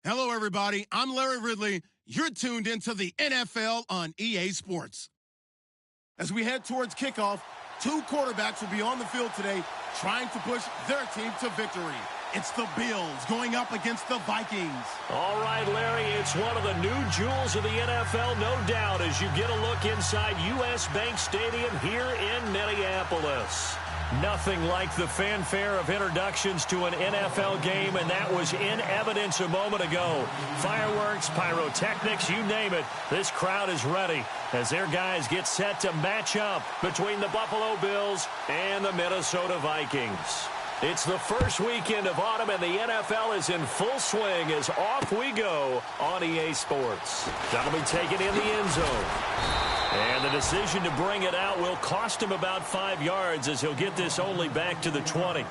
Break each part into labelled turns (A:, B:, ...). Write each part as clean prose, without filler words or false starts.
A: Hello, everybody. I'm Larry Ridley. You're tuned into the NFL on EA Sports. As we head towards kickoff, two quarterbacks will be on the field today trying to push their team to victory. It's the Bills going up against the Vikings.
B: All right, Larry, it's one of the new jewels of the NFL, no doubt, as you get a look inside U.S. Bank Stadium here in Minneapolis. Nothing like the fanfare of introductions to an NFL game, and that was in evidence a moment ago. Fireworks, pyrotechnics, you name it. This crowd is ready as their guys get set to match up between the Buffalo Bills and the Minnesota Vikings. It's the first weekend of autumn, and the NFL is in full swing as off we go on EA Sports. That'll be taken in the end zone. And the decision to bring it out will cost him about 5 yards as he'll get this only back to the 20.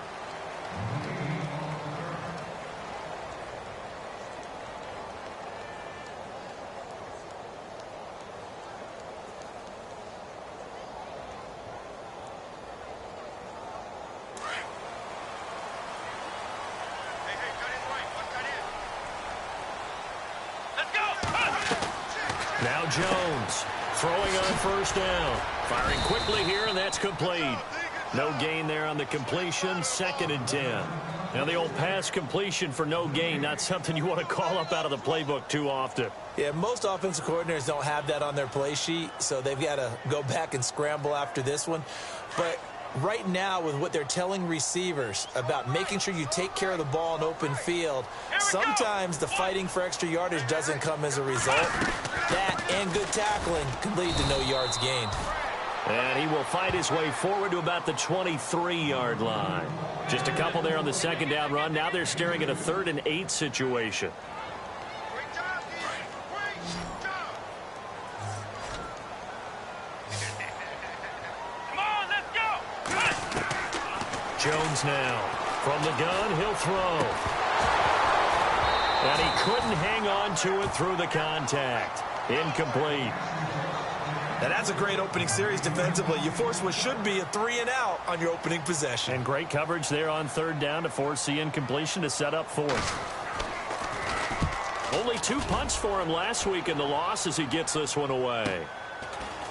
B: Now Jones throwing on first down. Firing quickly here, and that's complete. No gain there on the completion, 2nd and 10. Now the old pass completion for no gain, not something you want to call up out of the playbook too often.
C: Yeah, most offensive coordinators don't have that on their play sheet, so they've got to go back and scramble after this one. But right now, with what they're telling receivers about making sure you take care of the ball in open field, sometimes the fighting for extra yardage doesn't come as a result. That and good tackling can lead to no yards gained.
B: And he will fight his way forward to about the 23-yard line. Just a couple there on the second down run. Now they're staring at a 3rd and 8 situation. Jones now. From the gun, he'll throw. And he couldn't hang on to it through the contact. Incomplete.
C: And that's a great opening series defensively. You force what should be a 3-and-out on your opening possession.
B: And great coverage there on 3rd down to force the incompletion to set up 4th. Only 2 punts for him last week in the loss as he gets this one away.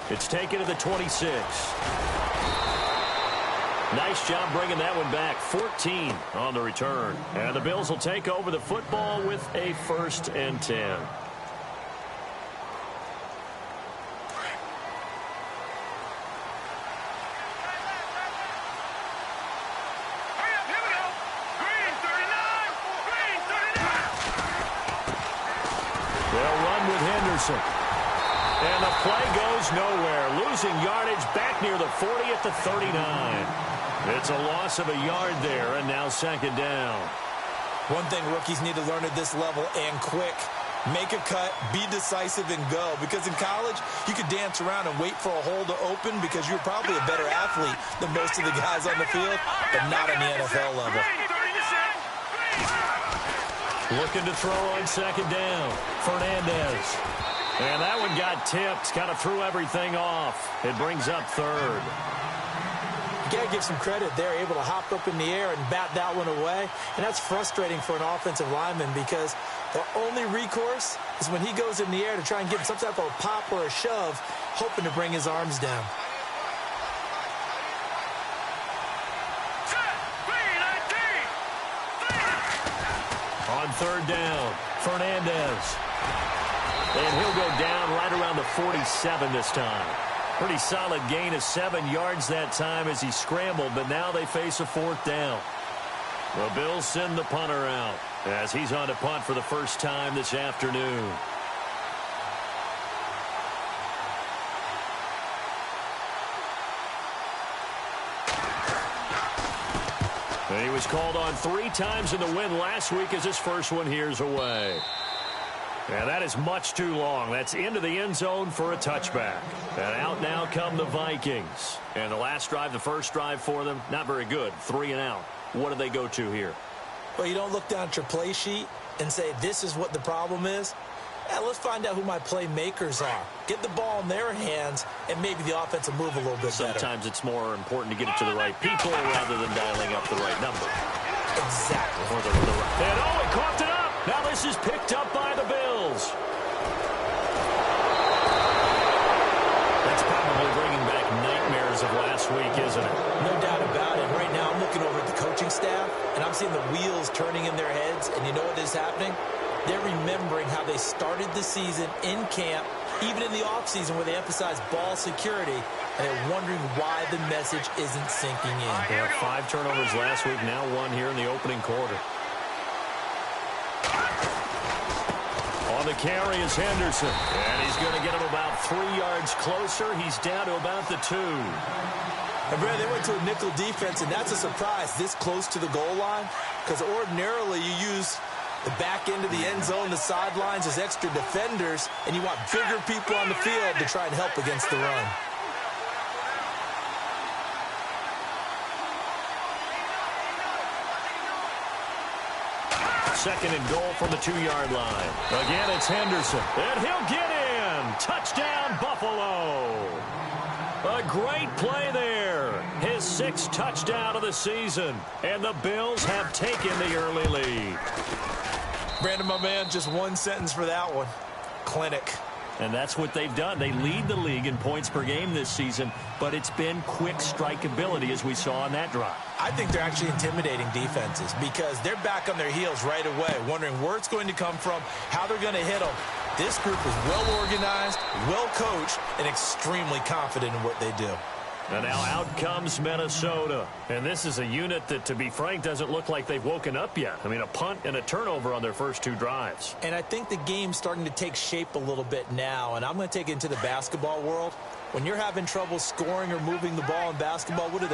B: It's taken to the 26. Nice job bringing that one back. 14 on the return. And the Bills will take over the football with a 1st and 10. They'll run with Henderson. And the play goes nowhere. Losing yardage back near the 40 at the 39. It's a loss of a yard there, and now 2nd down.
C: One thing rookies need to learn at this level, and quick. Make a cut, be decisive, and go. Because in college, you could dance around and wait for a hole to open because you're probably a better athlete than most of the guys on the field, but not on the NFL level.
B: Looking to throw on 2nd down. Fernandez. And that one got tipped. Kind of threw everything off. It brings up 3rd.
C: You got to give some credit. They're able to hop up in the air and bat that one away. And that's frustrating for an offensive lineman because the only recourse is when he goes in the air to try and get some type of a pop or a shove, hoping to bring his arms down.
B: On 3rd down, Fernandez. And he'll go down right around the 47 this time. Pretty solid gain of 7 yards that time as he scrambled, but now they face a 4th down. The Bills send the punter out as he's on to punt for the first time this afternoon. And he was called on 3 times in the win last week as his first one here's away. And that is much too long. That's into the end zone for a touchback. And out now come the Vikings. And the last drive, the first drive for them, not very good. 3 and out. What do they go to here?
C: Well, you don't look down at your play sheet and say, this is what the problem is. Let's find out who my playmakers are. Get the ball in their hands, and maybe the offense will move a little bit better.
B: Sometimes it's more important to get it to the right people rather than dialing up the right number.
C: Exactly.
B: And he coughed it up. Now this is picked up by the Bills. That's probably bringing back nightmares of last week, isn't it?
C: No doubt about it. Right now I'm looking over at the coaching staff, and I'm seeing the wheels turning in their heads, and you know what is happening? They're remembering how they started the season in camp, even in the offseason where they emphasized ball security, and they're wondering why the message isn't sinking in.
B: They had 5 turnovers last week, now 1 here in the opening quarter. On the carry is Henderson, and he's going to get him about 3 yards closer. He's down to about the 2.
C: And Brad, they went to a nickel defense, and that's a surprise this close to the goal line, because ordinarily you use the back end of the end zone, the sidelines as extra defenders, and you want bigger people on the field to try and help against the run.
B: Second and goal from the 2-yard line. Again, it's Henderson, and he'll get in. Touchdown, Buffalo. A great play there. His 6th touchdown of the season, and the Bills have taken the early lead.
C: Brandon, my man, just one sentence for that one. Clinic.
B: And that's what they've done. They lead the league in points per game this season, but it's been quick strikeability as we saw on that drive.
C: I think they're actually intimidating defenses because they're back on their heels right away, wondering where it's going to come from, how they're going to hit them. This group is well organized, well coached, and extremely confident in what they do.
B: And now out comes Minnesota. And this is a unit that, to be frank, doesn't look like they've woken up yet. I mean, a punt and a turnover on their first 2 drives.
C: And I think the game's starting to take shape a little bit now. And I'm going to take it into the basketball world. When you're having trouble scoring or moving the ball in basketball, what do?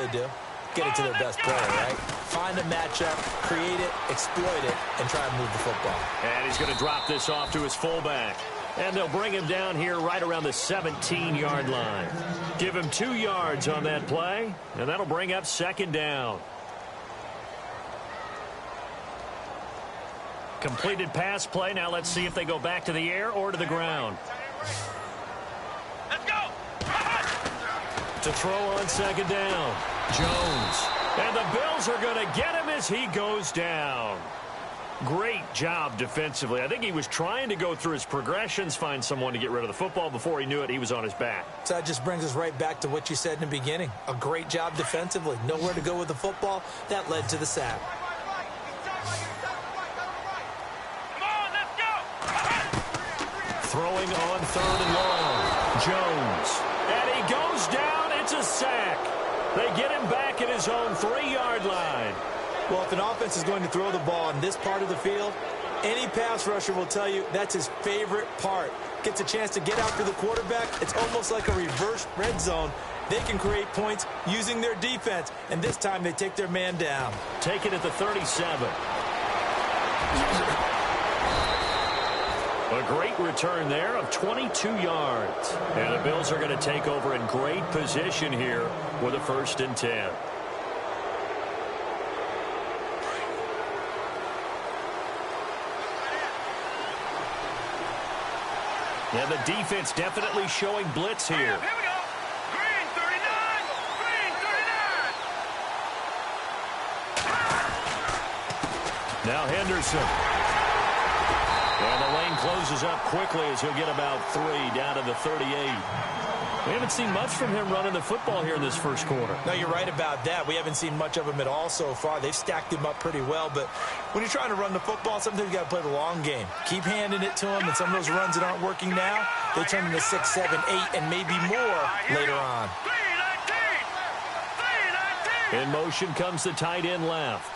C: Get it to their best player, right? Find a matchup, create it, exploit it, and try and move the football.
B: And he's going to drop this off to his fullback. And they'll bring him down here right around the 17-yard line. Give him 2 yards on that play, and that'll bring up 2nd down. Completed pass play. Now let's see if they go back to the air or to the ground.
D: Let's go!
B: To throw on 2nd down. Jones. And the Bills are going to get him as he goes down. Great job defensively. I think he was trying to go through his progressions, find someone to get rid of the football. Before he knew it, he was on his back.
C: So that just brings us right back to what you said in the beginning. A great job defensively. Nowhere to go with the football. That led to the sack.
D: Come on, let's go!
B: Throwing on 3rd and long. Jones. And he goes down. It's a sack. They get him back at his own 3-yard line.
C: Well, if an offense is going to throw the ball in this part of the field, any pass rusher will tell you that's his favorite part. Gets a chance to get after the quarterback. It's almost like a reverse red zone. They can create points using their defense, and this time they take their man down.
B: Take it at the 37. A great return there of 22 yards. And the Bills are going to take over in great position here with a 1st and 10. And the defense definitely showing blitz here.
D: Here we go. Green 39. Green 39.
B: Now Henderson. And the lane closes up quickly as he'll get about 3 down to the 38. We haven't seen much from him running the football here in this first quarter.
C: No, you're right about that. We haven't seen much of him at all so far. They've stacked him up pretty well, but when you're trying to run the football, sometimes you got to play the long game. Keep handing it to him, and some of those runs that aren't working now, they turn into 6, 7, 8, and maybe more later on.
D: 319.
B: In motion comes the tight end left.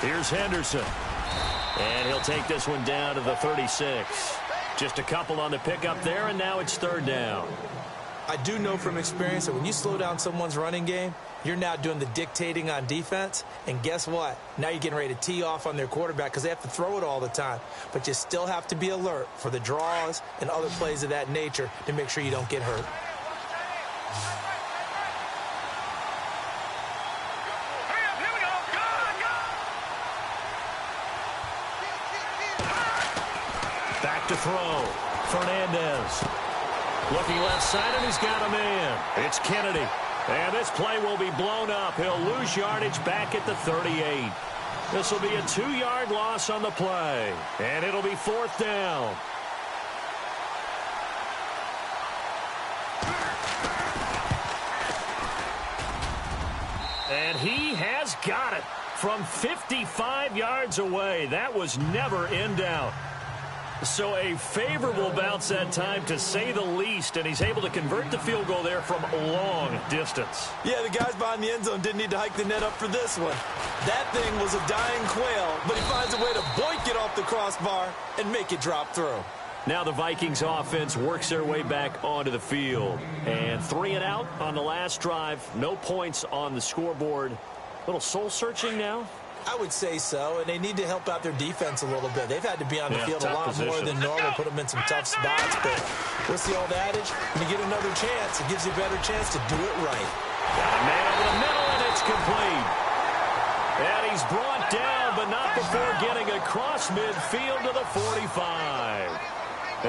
B: Here's Henderson. And he'll take this one down to the 36. Just a couple on the pickup there, and now it's 3rd down.
C: I do know from experience that when you slow down someone's running game, you're now doing the dictating on defense. And guess what? Now you're getting ready to tee off on their quarterback because they have to throw it all the time. But you still have to be alert for the draws and other plays of that nature to make sure you don't get hurt.
B: Back to throw. Fernandez. Looking left side, and he's got a man. It's Kennedy. And this play will be blown up. He'll lose yardage back at the 38. This will be a 2-yard loss on the play. And it'll be 4th down. And he has got it from 55 yards away. That was never in doubt. So a favorable bounce that time, to say the least, and he's able to convert the field goal there from long distance.
C: Yeah, the guys behind the end zone didn't need to hike the net up for this one. That thing was a dying quail, but he finds a way to boink it off the crossbar and make it drop through.
B: Now the Vikings offense works their way back onto the field. And 3 and out on the last drive. No points on the scoreboard. A little soul-searching now.
C: I would say so, and they need to help out their defense a little bit. They've had to be on the field a lot more than normal, put them in some tough spots. But what's the old adage? When you get another chance, it gives you a better chance to do it right.
B: Got a man over the middle, and it's complete. And he's brought down, but not before getting across midfield to the 45.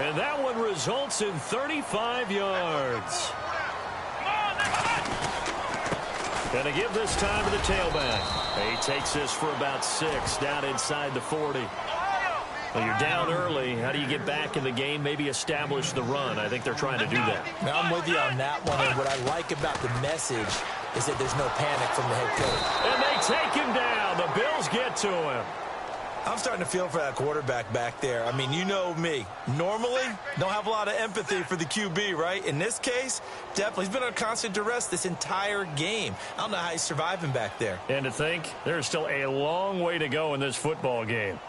B: And that one results in 35 yards. Going to give this time to the tailback. He takes this for about 6 down inside the 40. Well, you're down early. How do you get back in the game? Maybe establish the run. I think they're trying to do that.
C: Now, I'm with you on that one. And what I like about the message is that there's no panic from the head coach.
B: And they take him down. The Bills get to him.
C: I'm starting to feel for that quarterback back there. I mean, you know me. Normally, don't have a lot of empathy for the QB, right? In this case, definitely. He's been on constant duress this entire game. I don't know how he's surviving back there.
B: And to think, there's still a long way to go in this football game.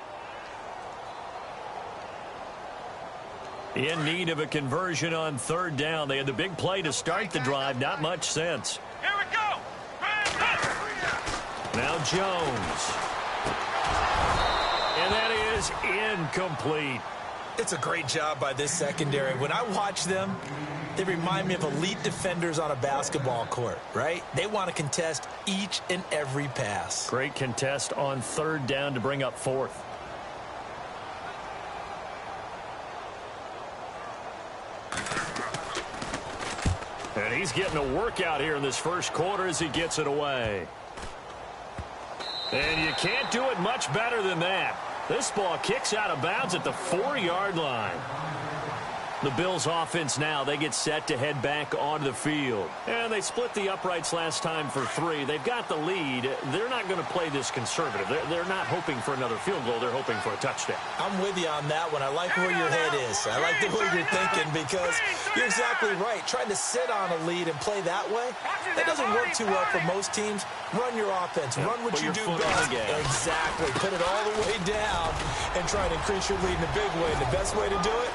B: In need of a conversion on 3rd down. They had the big play to start the drive. Not much sense.
D: Here we go.
B: Now Jones. And that is incomplete.
C: It's a great job by this secondary. When I watch them, they remind me of elite defenders on a basketball court, right? They want to contest each and every pass.
B: Great contest on 3rd down to bring up 4th. And he's getting a workout here in this first quarter as he gets it away. And you can't do it much better than that. This ball kicks out of bounds at the 4-yard line. The Bills offense now, they get set to head back onto the field. And they split the uprights last time for 3. They've got the lead. They're not going to play this conservative. They're not hoping for another field goal. They're hoping for a touchdown.
C: I'm with you on that one. I like where your head is. I like the way you're thinking because you're exactly right. Trying to sit on a lead and play that way, that doesn't work too well for most teams. Run your offense. Run what you do best. Exactly. Put it all the way down and try to increase your lead in a big way. And the best way to do it,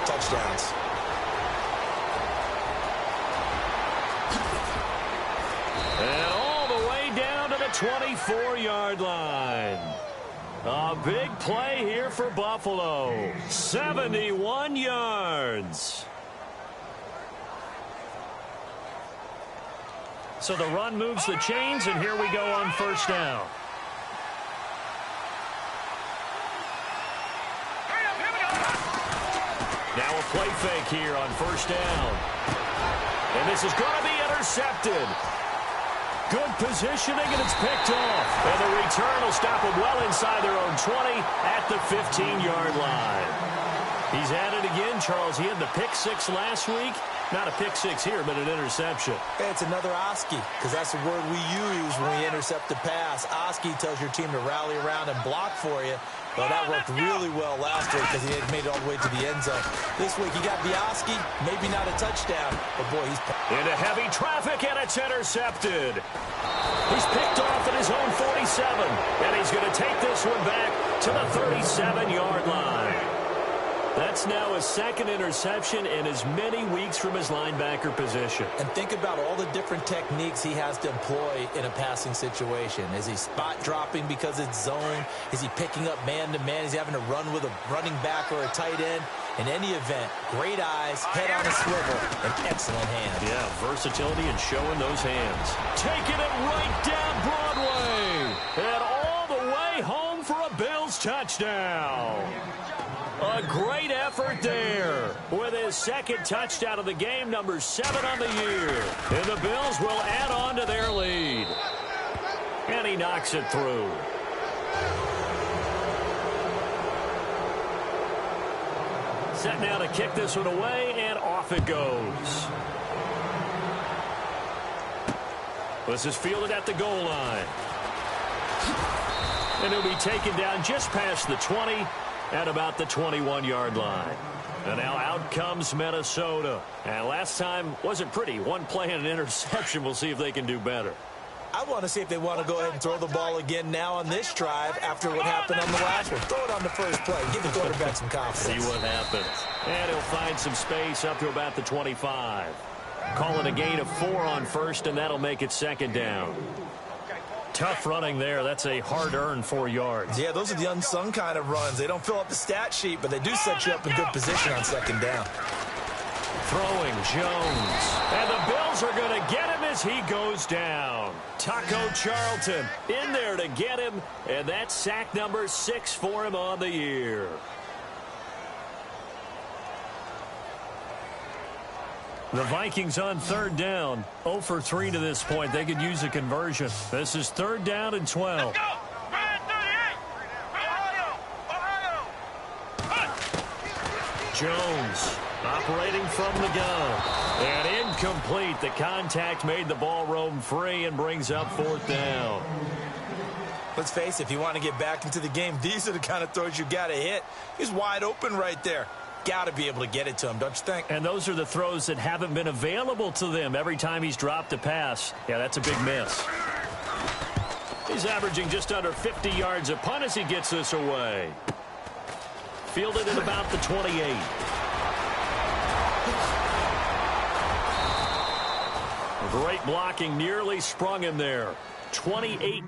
C: touchdowns.
B: And all the way down to the 24-yard line. A big play here for Buffalo. 71 yards. So the run moves the chains, and here we go on 1st down. Now a play fake here on 1st down. And this is going to be intercepted. Good positioning, and it's picked off. And the return will stop them well inside their own 20 at the 15-yard line. He's at it again, Charles. He had the pick 6 last week. Not a pick 6 here, but an interception.
C: Hey, it's another Oski, because that's the word we use when we intercept the pass. Oski tells your team to rally around and block for you. Well, that worked really well last week because he had made it all the way to the end zone. This week, he got Oski, maybe not a touchdown, but boy, he's...
B: Into heavy traffic, and it's intercepted. He's picked off at his own 47, and he's going to take this one back to the 37-yard line. That's now his 2nd interception in as many weeks from his linebacker position.
C: And think about all the different techniques he has to employ in a passing situation. Is he spot dropping because it's zone? Is he picking up man-to-man? Is he having to run with a running back or a tight end? In any event, great eyes, head on a swivel, and excellent hands.
B: Yeah, versatility and showing those hands. Taking it right down Broadway. And all the way home for a Bills touchdown. A great effort there with his second touchdown of the game, number 7 on the year. And the Bills will add on to their lead. And he knocks it through. Set now to kick this one away, and off it goes. This is fielded at the goal line. And he'll be taken down just past the 20 at about the 21-yard line. And now out comes Minnesota. And last time wasn't pretty. One play and an interception. We'll see if they can do better.
C: I want to see if they want to go ahead and throw the ball again now on this drive after what happened on the last one. Throw it on the first play. Give the quarterback some confidence.
B: See what happens. And he'll find some space up to about the 25. Call it a gain of 4 on first, and that'll make it second down. Tough running there. That's a hard-earned 4 yards.
C: Yeah, those are the unsung kind of runs. They don't fill up the stat sheet, but they do set you up in good position on second down.
B: Throwing Jones. And the Bills are going to get him as he goes down. Taco Charlton in there to get him, and that's sack number 6 for him on the year. The Vikings on third down, 0 for 3 to this point. They could use a conversion. This is third down and 12.
D: Let's go. Ryan 38. Ohio.
B: Jones operating from the gun. And incomplete. The contact made the ball roam free and brings up fourth down.
C: Let's face it, if you want to get back into the game, these are the kind of throws you got to hit. He's wide open right there. Got to be able to get it to him, don't you think?
B: And those are the throws that haven't been available to them every time he's dropped a pass. Yeah, that's a big miss. He's averaging just under 50 yards a punt as he gets this away. Fielded at about the 28. Great blocking, nearly sprung him there. 28.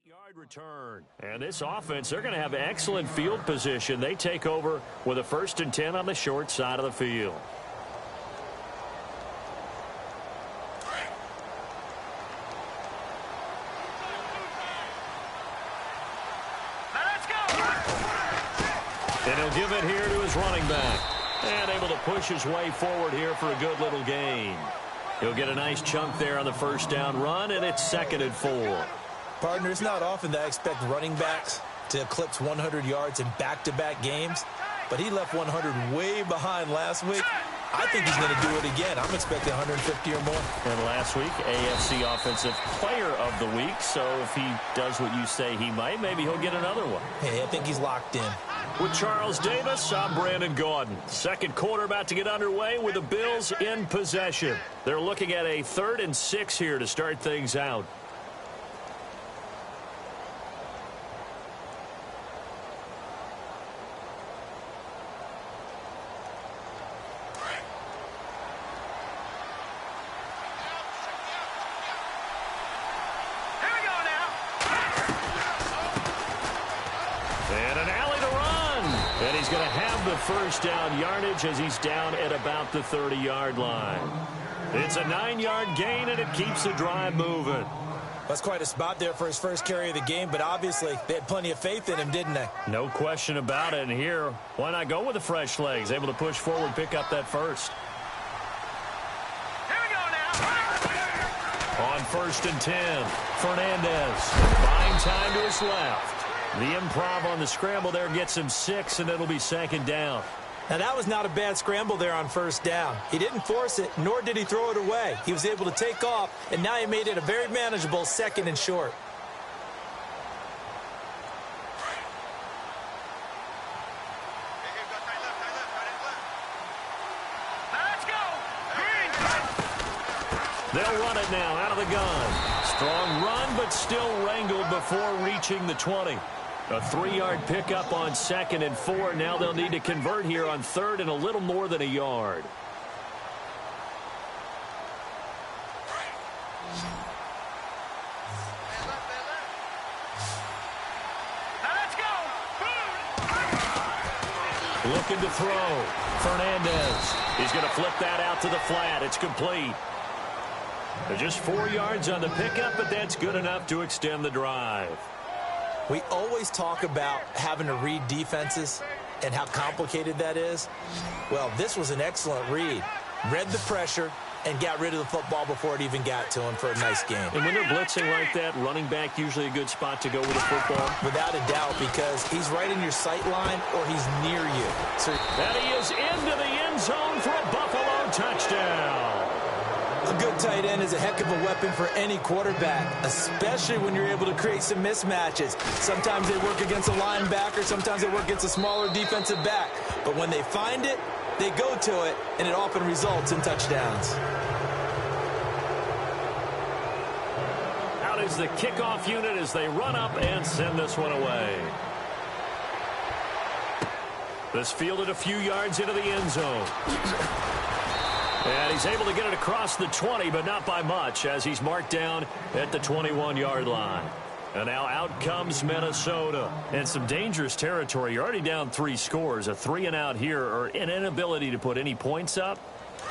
B: Yard return. And this offense, they're going to have excellent field position. They take over with a 1st and 10 on the short side of the field.
D: Let's go.
B: And he'll give it here to his running back. And able to push his way forward here for a good little gain. He'll get a nice chunk there on the first down run, and it's 2nd and 4.
C: Partner, it's not often that I expect running backs to eclipse 100 yards in back-to-back games, but he left 100 way behind last week. I think he's going to do it again. I'm expecting 150 or more.
B: And last week, AFC Offensive Player of the Week. So if he does what you say he might, maybe he'll get another one.
C: Hey, I think he's locked in.
B: With Charles Davis, I'm Brandon Gaudin. Second quarter about to get underway with the Bills in possession. They're looking at a 3rd and 6 here to start things out. And he's going to have the first down yardage as he's down at about the 30-yard line. It's a 9-yard gain, and it keeps the drive moving.
C: That's quite a spot there for his first carry of the game, but obviously they had plenty of faith in him, didn't they?
B: No question about it. And here, why not go with the fresh legs? Able to push forward, pick up that first.
D: Here we go now.
B: On 1st and 10, Fernandez buying time to his left. The improv on the scramble there gets him 6, and it'll be 2nd down.
C: Now, that was not a bad scramble there on 1st down. He didn't force it, nor did he throw it away. He was able to take off, and now he made it a very manageable 2nd and short.
D: Let's go. Green.
B: They'll run it now out of the gun. Strong run, but still wrangled before reaching the 20. A 3-yard pickup on 2nd and 4. Now they'll need to convert here on 3rd and a little more than a yard.
D: Let's go.
B: Looking to throw. Fernandez. He's going to flip that out to the flat. It's complete. They're just 4 yards on the pickup, but that's good enough to extend the drive.
C: We always talk about having to read defenses and how complicated that is. Well, this was an excellent read. Read the pressure and got rid of the football before it even got to him for a nice game.
B: And when they're blitzing like that, running back usually a good spot to go with the football.
C: Without a doubt, because he's right in your sight line or he's near you. So,
B: and he is into the end zone for a Buffalo touchdown.
C: a good tight end is a heck of a weapon for any quarterback, especially when you're able to create some mismatches. Sometimes they work against a linebacker, sometimes they work against a smaller defensive back. But when they find it, they go to it, and it often results in touchdowns.
B: Out is the kickoff unit as they run up and send this one away. This fielded a few yards into the end zone. And he's able to get it across the 20, but not by much, as he's marked down at the 21-yard line. And now out comes Minnesota. And some dangerous territory. You're already down 3 scores. A 3-and-out here, or an inability to put any points up.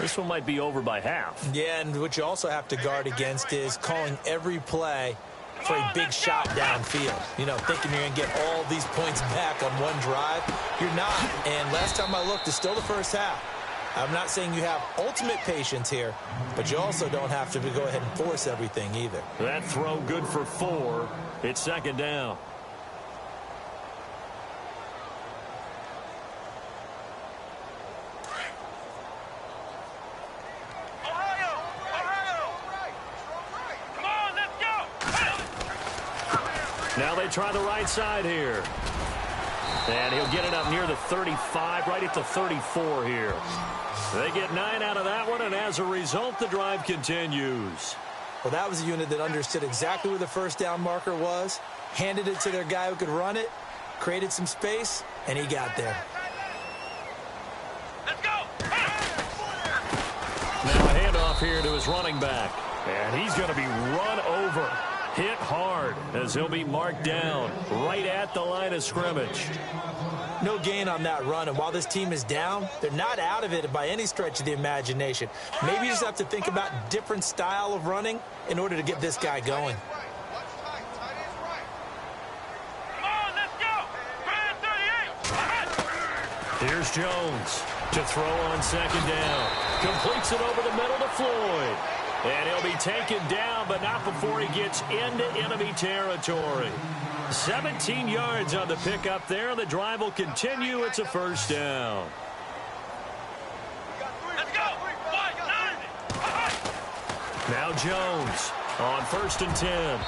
B: This one might be over by half.
C: Yeah, and what you also have to guard against is calling every play for a big shot downfield. You know, thinking you're going to get all these points back on one drive. You're not. And last time I looked, it's still the first half. I'm not saying you have ultimate patience here, but you also don't have to go ahead and force everything either.
B: That throw good for 4. It's 2nd down.
D: Ohio! Come on, let's go!
B: Now they try the right side here. And he'll get it up near the 35, right at the 34 here. They get 9 out of that one, and as a result, the drive continues.
C: Well, that was a unit that understood exactly where the first down marker was, handed it to their guy who could run it, created some space, and he got there.
D: Let's go!
B: Now a handoff here to his running back. And he's going to be run over. Hit hard as he'll be marked down right at the line of scrimmage.
C: No gain on that run, and while this team is down, they're not out of it by any stretch of the imagination. Maybe you just have to think about different style of running in order to get this guy going.
D: Come on, let's go! 38!
B: Here's Jones to throw on 2nd down. Completes it over the middle to Floyd. And he'll be taken down, but not before he gets into enemy territory. 17 yards on the pickup there. The drive will continue. It's a first down.
D: Let's go!
B: Now Jones on 1st and 10.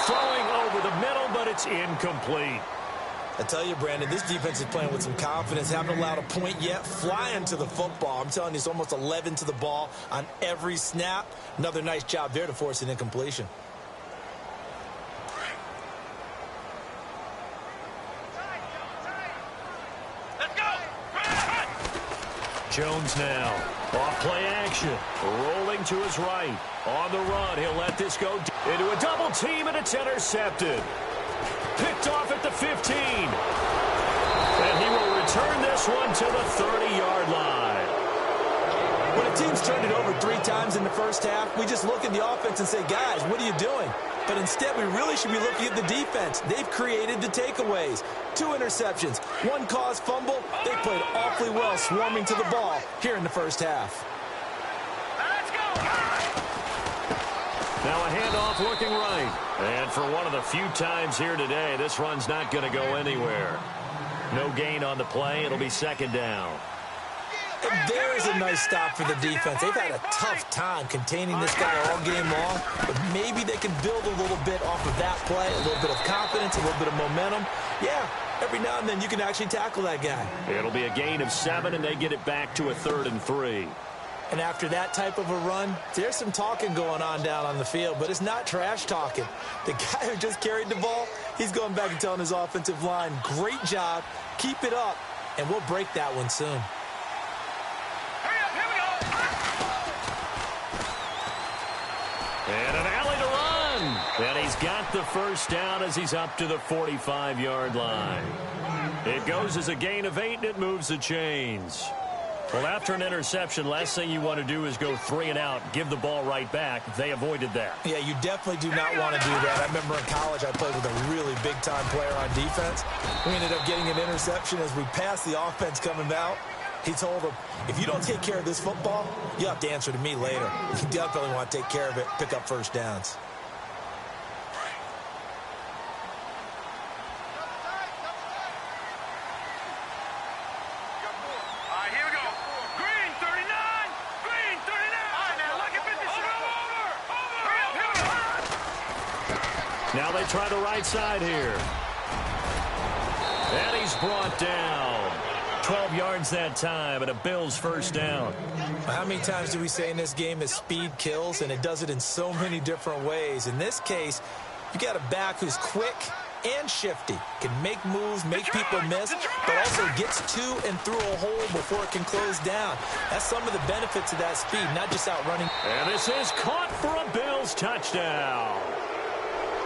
B: Throwing over the middle, but it's incomplete.
C: I tell you, Brandon, this defense is playing with some confidence. Haven't allowed a point yet. Flying to the football. I'm telling you, it's almost 11 to the ball on every snap. Another nice job there to force an incompletion.
D: Let's go!
B: Jones now off play action. Rolling to his right. On the run, he'll let this go into a double team, and it's intercepted. Picked off at the 15. And he will return this one to the 30-yard line.
C: When a team's turned it over 3 times in the first half, we just look at the offense and say, guys, what are you doing? But instead, we really should be looking at the defense. They've created the takeaways. 2 interceptions, 1 caused fumble. They played awfully well swarming to the ball here in the first half.
D: Let's go.
B: Now a handoff looking right. And for one of the few times here today, this run's not going to go anywhere. No gain on the play. It'll be second down.
C: And there's a nice stop for the defense. They've had a tough time containing this guy all game long, but maybe they can build a little bit off of that play, a little bit of confidence, a little bit of momentum. Yeah, every now and then you can actually tackle that guy.
B: It'll be a gain of 7, and they get it back to a 3rd and 3.
C: And after that type of a run, there's some talking going on down on the field, but it's not trash talking. The guy who just carried the ball, he's going back and telling his offensive line, great job, keep it up, and we'll break that one soon.
B: And an alley to run. And he's got the first down as he's up to the 45-yard line. It goes as a gain of 8, and it moves the chains. Well, after an interception, last thing you want to do is go 3 and out, give the ball right back. They avoided that.
C: Yeah, you definitely do not want to do that. I remember in college I played with a really big-time player on defense. We ended up getting an interception as we passed the offense coming out. He told him, if you don't take care of this football, you'll have to answer to me later. You definitely want to take care of it, pick up first downs.
B: Now they try the right side here. And he's brought down. 12 yards that time, and a Bills first down.
C: How many times do we say in this game that speed kills, and it does it in so many different ways? In this case, you got a back who's quick and shifty, can make moves, make people miss, but also gets to and through a hole before it can close down. That's some of the benefits of that speed, not just outrunning.
B: And this is caught for a Bills touchdown.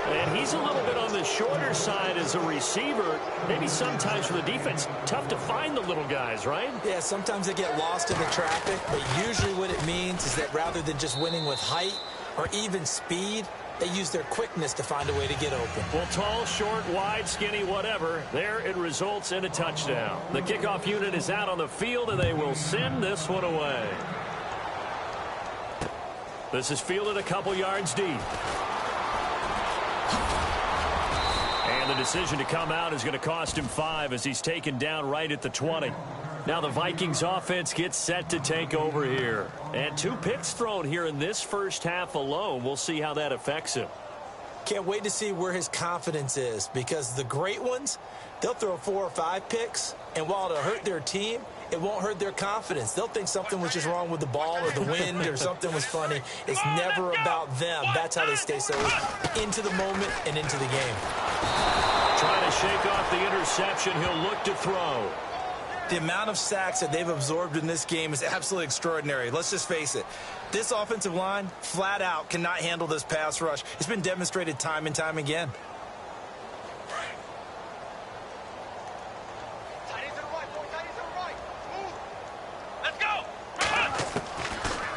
B: And he's a little bit on the shorter side as a receiver. Maybe sometimes for the defense, tough to find the little guys, right?
C: Yeah, sometimes they get lost in the traffic, but usually what it means is that rather than just winning with height or even speed, they use their quickness to find a way to get open.
B: Well, tall, short, wide, skinny, whatever, there it results in a touchdown. The kickoff unit is out on the field, and they will send this one away. This is fielded a couple yards deep. And the decision to come out is going to cost him 5 as he's taken down right at the 20. Now the Vikings offense gets set to take over here. And 2 picks thrown here in this first half alone. We'll see how that affects him.
C: Can't wait to see where his confidence is, because the great ones, they'll throw 4 or 5 picks, and while it'll hurt their team, it won't hurt their confidence. They'll think something was just wrong with the ball or the wind or something was funny. It's never about them. That's how they stay so into the moment and into the game.
B: Trying to shake off the interception. He'll look to throw.
C: The amount of sacks that they've absorbed in this game is absolutely extraordinary. Let's just face it. This offensive line, flat out, cannot handle this pass rush. It's been demonstrated time and time again.
D: Let's go.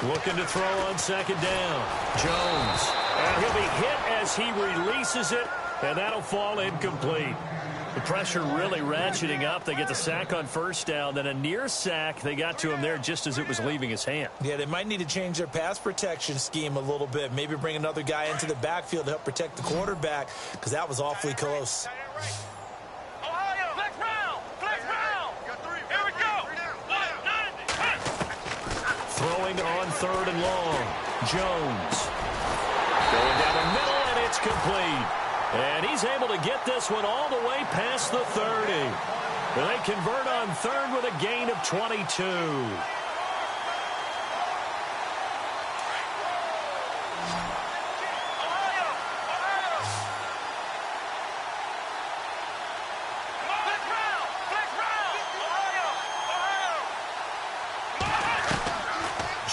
B: Looking to throw on second down. Jones. And he'll be hit as he releases it, and that'll fall incomplete. The pressure really ratcheting up. They get the sack on first down, then a near sack. They got to him there just as it was leaving his hand.
C: Yeah, they might need to change their pass protection scheme a little bit. Maybe bring another guy into the backfield to help protect the quarterback, because that was awfully close.
D: Ohio, flex round. Flex round. Here we go.
B: Throwing on third and long. Jones. Going down the middle, and it's complete. And he's able to get this one all the way past the 30. They convert on third with a gain of 22.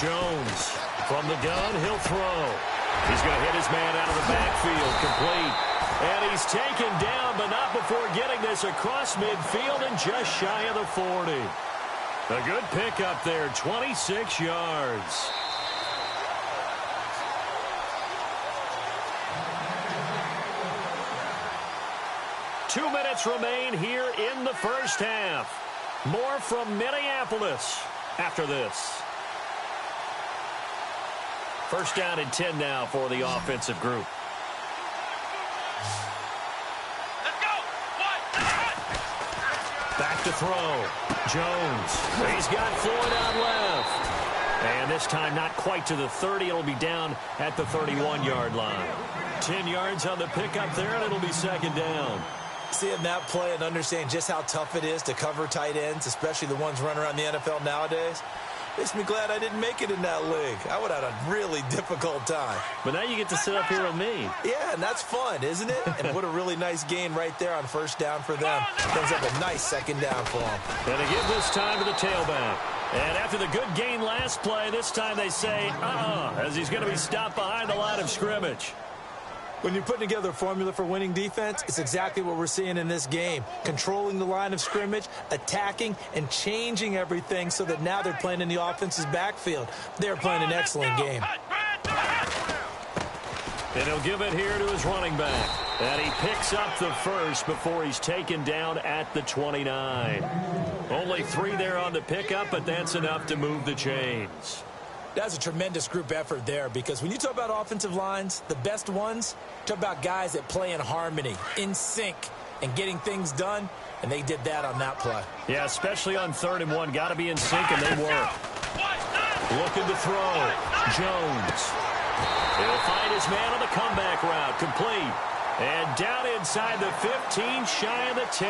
B: Jones from the gun, he'll throw. He's going to hit his man out of the backfield, complete. And he's taken down, but not before before getting this across midfield and just shy of the 40. A good pickup there, 26 yards. Two minutes remain here in the first half. More from Minneapolis after this. First down and 10 now for the offensive group.
D: Let's go.
B: Back to throw. Jones. He's got Floyd out left. And this time not quite to the 30. It'll be down at the 31-yard line. 10 yards on the pickup there, and it'll be second down.
C: Seeing that play and understanding just how tough it is to cover tight ends, especially the ones running around the NFL nowadays, makes me glad I didn't make it in that league. I would have had a really difficult time.
B: But now you get to sit up here with me.
C: Yeah, and that's fun, isn't it? And what a really nice gain right there on first down for them. Brings up a nice second down for them.
B: And they give this time to the tailback. And after the good gain last play, this time they say, as he's going to be stopped behind the line of scrimmage.
C: When you're putting together a formula for winning defense, it's exactly what we're seeing in this game. Controlling the line of scrimmage, attacking, and changing everything so that now they're playing in the offense's backfield. They're playing an excellent game.
B: And he'll give it here to his running back. And he picks up the first before he's taken down at the 29. Only 3 there on the pickup, but that's enough to move the chains.
C: That's a tremendous group effort there, because when you talk about offensive lines, the best ones, talk about guys that play in harmony, in sync, and getting things done, and they did that on that play.
B: Yeah, especially on 3rd and 1. Got to be in sync, and they were. Looking to throw. Jones. He'll find his man on the comeback route. Complete. And down inside the 15, shy of the 10.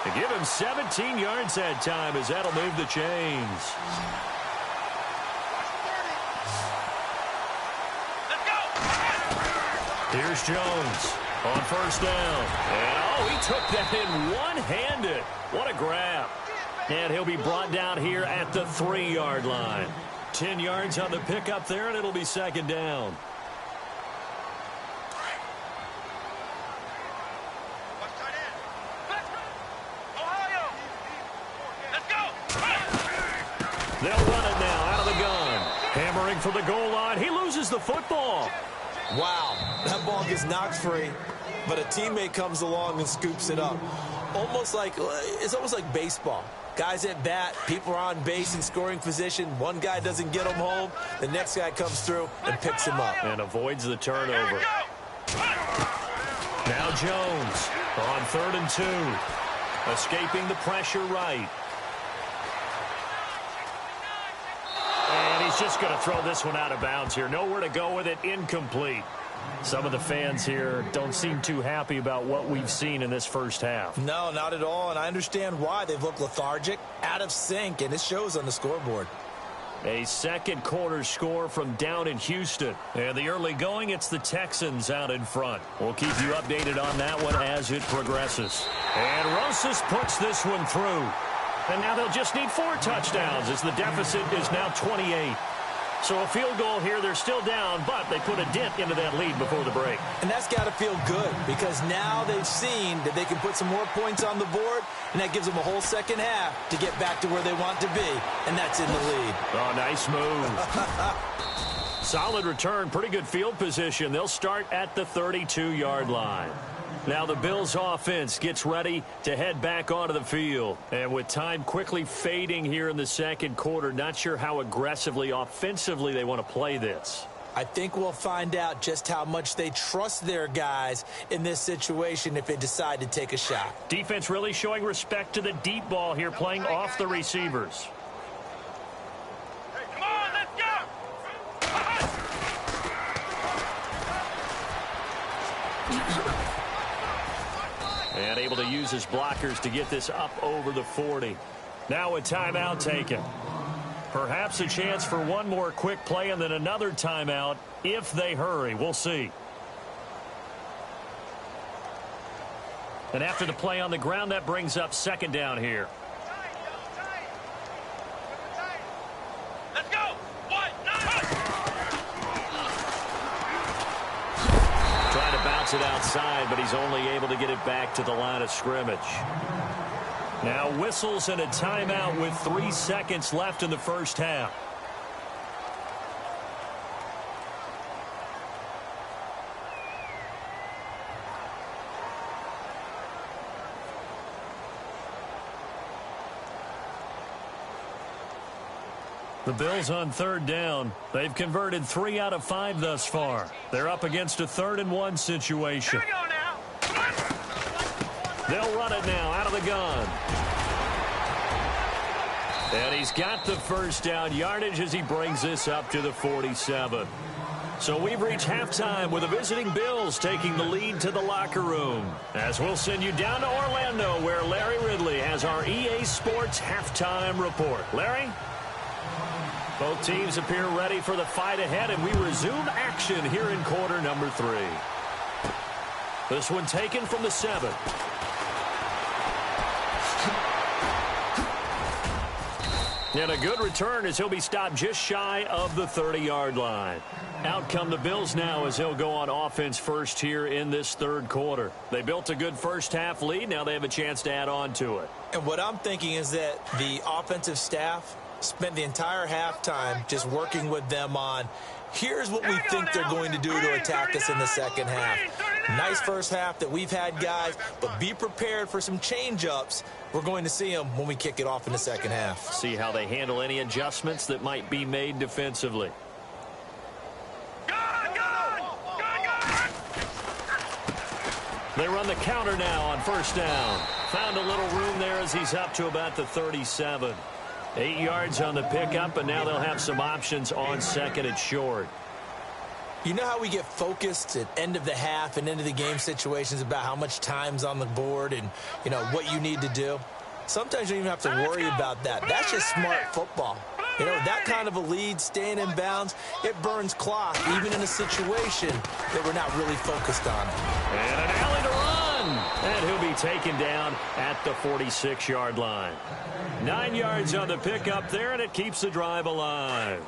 B: To give him 17 yards that time, as that'll move the chains. Here's Jones on first down. And, he took that in one-handed. What a grab. And he'll be brought down here at the 3-yard line. 10 yards on the pickup there, and it'll be second down. They'll run it now out of the gun. Hammering for the goal line. He loses the football.
C: Wow, that ball gets knocked free, but a teammate comes along and scoops it up. It's almost like baseball. Guys at bat, people are on base in scoring position. One guy doesn't get him home. The next guy comes through and picks him up.
B: And avoids the turnover. Now Jones on 3rd and 2. Escaping the pressure right. And he's just going to throw this one out of bounds here. Nowhere to go with it. Incomplete. Some of the fans here don't seem too happy about what we've seen in this first half.
C: No, not at all, and I understand why. They've looked lethargic, out of sync, and it shows on the scoreboard.
B: A second quarter score from down in Houston. And the early going, it's the Texans out in front. We'll keep you updated on that one as it progresses. And Rosas puts this one through. And now they'll just need 4 touchdowns as the deficit is now 28. So a field goal here, they're still down, but they put a dent into that lead before the break.
C: And that's got to feel good, because now they've seen that they can put some more points on the board, and that gives them a whole second half to get back to where they want to be, and that's in the lead.
B: Oh, nice move. Solid return, pretty good field position. They'll start at the 32-yard line. Now the Bills offense gets ready to head back onto the field. And with time quickly fading here in the second quarter, not sure how aggressively, offensively they want to play this.
C: I think we'll find out just how much they trust their guys in this situation if they decide to take a shot.
B: Defense really showing respect to the deep ball here, playing off the receivers.
D: Come on, let's go!
B: And able to use his blockers to get this up over the 40. Now a timeout taken. Perhaps a chance for one more quick play and then another timeout if they hurry. We'll see. And after the play on the ground, that brings up second down here.
D: Let's go!
B: Trying to bounce it outside. inside, but he's only able to get it back to the line of scrimmage. Now whistles and a timeout with 3 seconds left in the first half. The Bills on third down. They've converted 3 out of 5 thus far. They're up against a 3rd and 1 situation.
D: Here we go now.
B: They'll run it now out of the gun. And he's got the first down yardage as he brings this up to the 47. So we've reached halftime with the visiting Bills taking the lead to the locker room. As we'll send you down to Orlando where Larry Ridley has our EA Sports halftime report. Larry? Both teams appear ready for the fight ahead, and we resume action here in quarter number 3. This one taken from the 7. And a good return as he'll be stopped just shy of the 30-yard line. Out come the Bills now as they'll go on offense first here in this third quarter. They built a good first-half lead. Now they have a chance to add on to it.
C: And what I'm thinking is that the offensive staff spent the entire halftime just working with them on, here's what we think they're going to do to attack us in the second half. Nice first half that we've had, guys, but be prepared for some change-ups. We're going to see them when we kick it off in the second half.
B: See how they handle any adjustments that might be made defensively. They run the counter now on first down. Found a little room there as he's up to about the 37. 8 yards on the pickup, and now they'll have some options on second and short.
C: You know how we get focused at end of the half and end of the game situations about how much time's on the board and, you know, what you need to do? Sometimes you don't even have to worry about that. That's just smart football. You know, that kind of a lead, staying in bounds, it burns clock, even in a situation that we're not really focused on.
B: And an alley to run. And he'll be taken down at the 46-yard line. 9 yards on the pickup there, and it keeps the drive alive.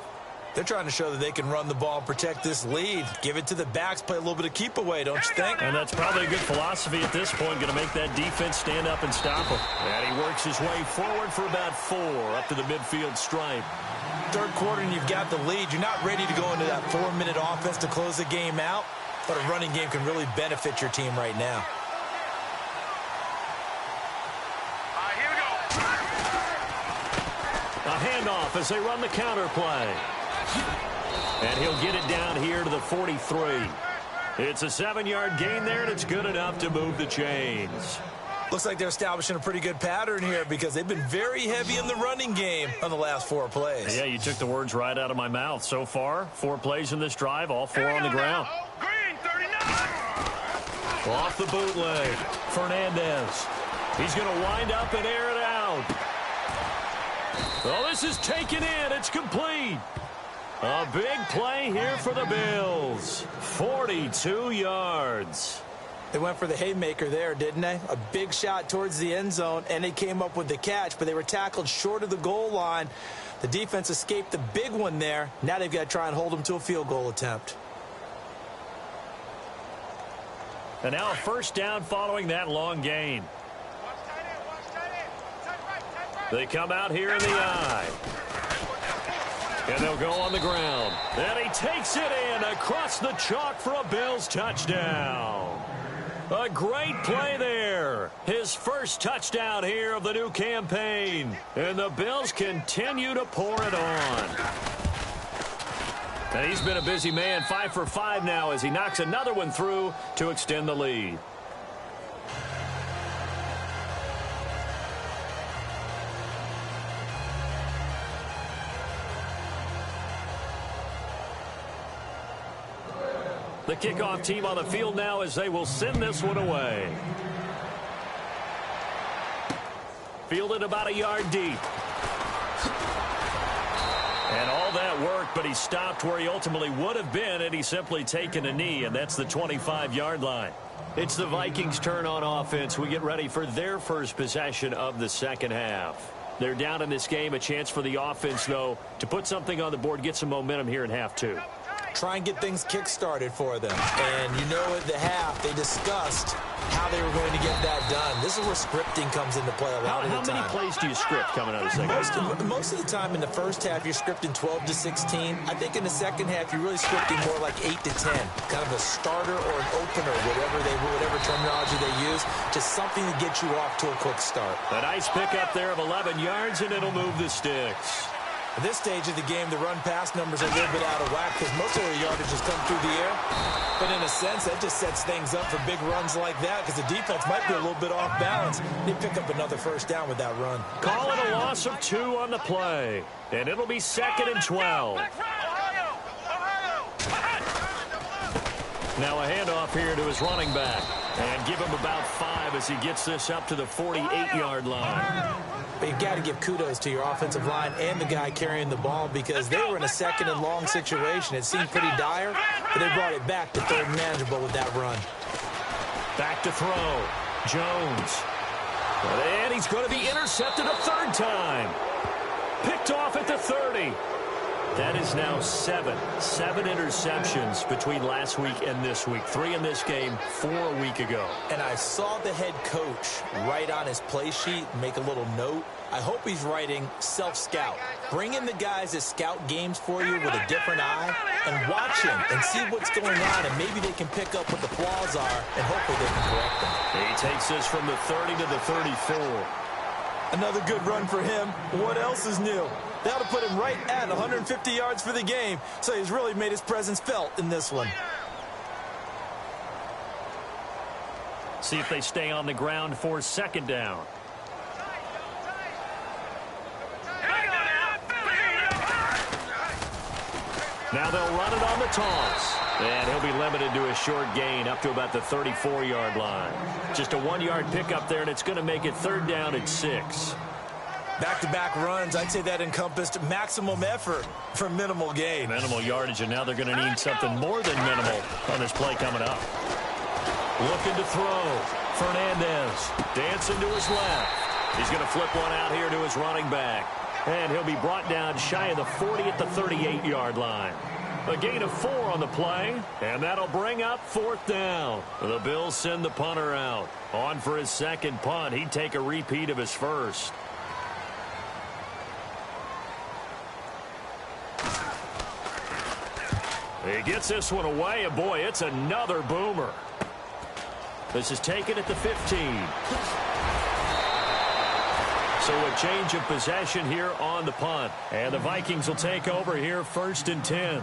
C: They're trying to show that they can run the ball and protect this lead. Give it to the backs, play a little bit of keep away, don't you think?
B: And that's probably a good philosophy at this point, going to make that defense stand up and stop him. And he works his way forward for about 4 up to the midfield stripe.
C: Third quarter and you've got the lead. You're not ready to go into that 4-minute offense to close the game out, but a running game can really benefit your team right now.
D: Here we go.
B: A handoff as they run the counter play. And he'll get it down here to the 43. It's a 7-yard gain there, and it's good enough to move the chains.
C: Looks like they're establishing a pretty good pattern here because they've been very heavy in the running game on the last 4 plays.
B: Yeah, you took the words right out of my mouth. So far, 4 plays in this drive, all 4 on the ground.
D: Green, 39.
B: Off the bootleg, Fernandez. He's going to wind up and air it out. Oh, this is taken in. It's complete. A big play here for the Bills. 42 yards.
C: They went for the haymaker there, didn't they? A big shot towards the end zone, and they came up with the catch, but they were tackled short of the goal line. The defense escaped the big one there. Now they've got to try and hold them to a field goal attempt.
B: And now a first down following that long gain. They come out here in the eye. And they'll go on the ground. And he takes it in across the chalk for a Bills touchdown. A great play there. His first touchdown here of the new campaign. And the Bills continue to pour it on. And he's been a busy man, 5 for 5 now as he knocks another one through to extend the lead. The kickoff team on the field now as they will send this one away. Fielded about a yard deep. And all that work, but he stopped where he ultimately would have been had he simply taken a knee, and that's the 25-yard line. It's the Vikings' turn on offense. We get ready for their first possession of the second half. They're down in this game. A chance for the offense, though, to put something on the board, get some momentum here in half 2.
C: try and get things kick-started for them. And you know at the half, they discussed how they were going to get that done. This is where scripting comes into play a lot of the time.
B: How many plays do you script coming out of the second half?
C: Most of the time in the first half, you're scripting 12 to 16. I think in the second half, you're really scripting more like 8 to 10. Kind of a starter or an opener, whatever terminology they use. Just something to get you off to a quick start.
B: A nice pickup there of 11 yards, and it'll move the sticks.
C: At this stage of the game, the run-pass numbers are a little bit out of whack because most of their yardage has come through the air. But in a sense, that just sets things up for big runs like that because the defense might be a little bit off balance. They pick up another first down with that run.
B: Call it a loss of 2 on the play. And it'll be 2nd and 12. Now a handoff here to his running back. And give him about 5 as he gets this up to the 48-yard line.
C: But you've got to give kudos to your offensive line and the guy carrying the ball because they were in a 2nd and long situation. It seemed pretty dire, but they brought it back to 3rd and manageable with that run.
B: Back to throw. Jones. And he's going to be intercepted a 3rd time. Picked off at the 30. That is now 7 interceptions between last week and this week. 3 in this game, 4 a week ago.
C: And I saw the head coach write on his play sheet, make a little note. I hope he's writing self-scout. Bring in the guys that scout games for you with a different eye and watch him and see what's going on, and maybe they can pick up what the flaws are, and hopefully they can correct them.
B: He takes this from the 30 to the 34.
C: Another good run for him. What else is new? That'll put him right at 150 yards for the game, so he's really made his presence felt in this one.
B: See if they stay on the ground for 2nd down. Now they'll run it on the toss. And he'll be limited to a short gain up to about the 34-yard line. Just a 1-yard pickup there, and it's going to make it 3rd down and 6.
C: Back-to-back runs, I'd say that encompassed maximum effort for minimal gain.
B: Minimal yardage, and now they're going to need something more than minimal on this play coming up. Looking to throw. Fernandez dancing to his left. He's going to flip one out here to his running back. And he'll be brought down shy of the 40 at the 38-yard line. A gain of 4 on the play, and that'll bring up 4th down. The Bills send the punter out. On for his 2nd punt. He'd take a repeat of his first. He gets this one away, and boy, it's another boomer. This is taken at the 15. So a change of possession here on the punt. And the Vikings will take over here 1st and 10.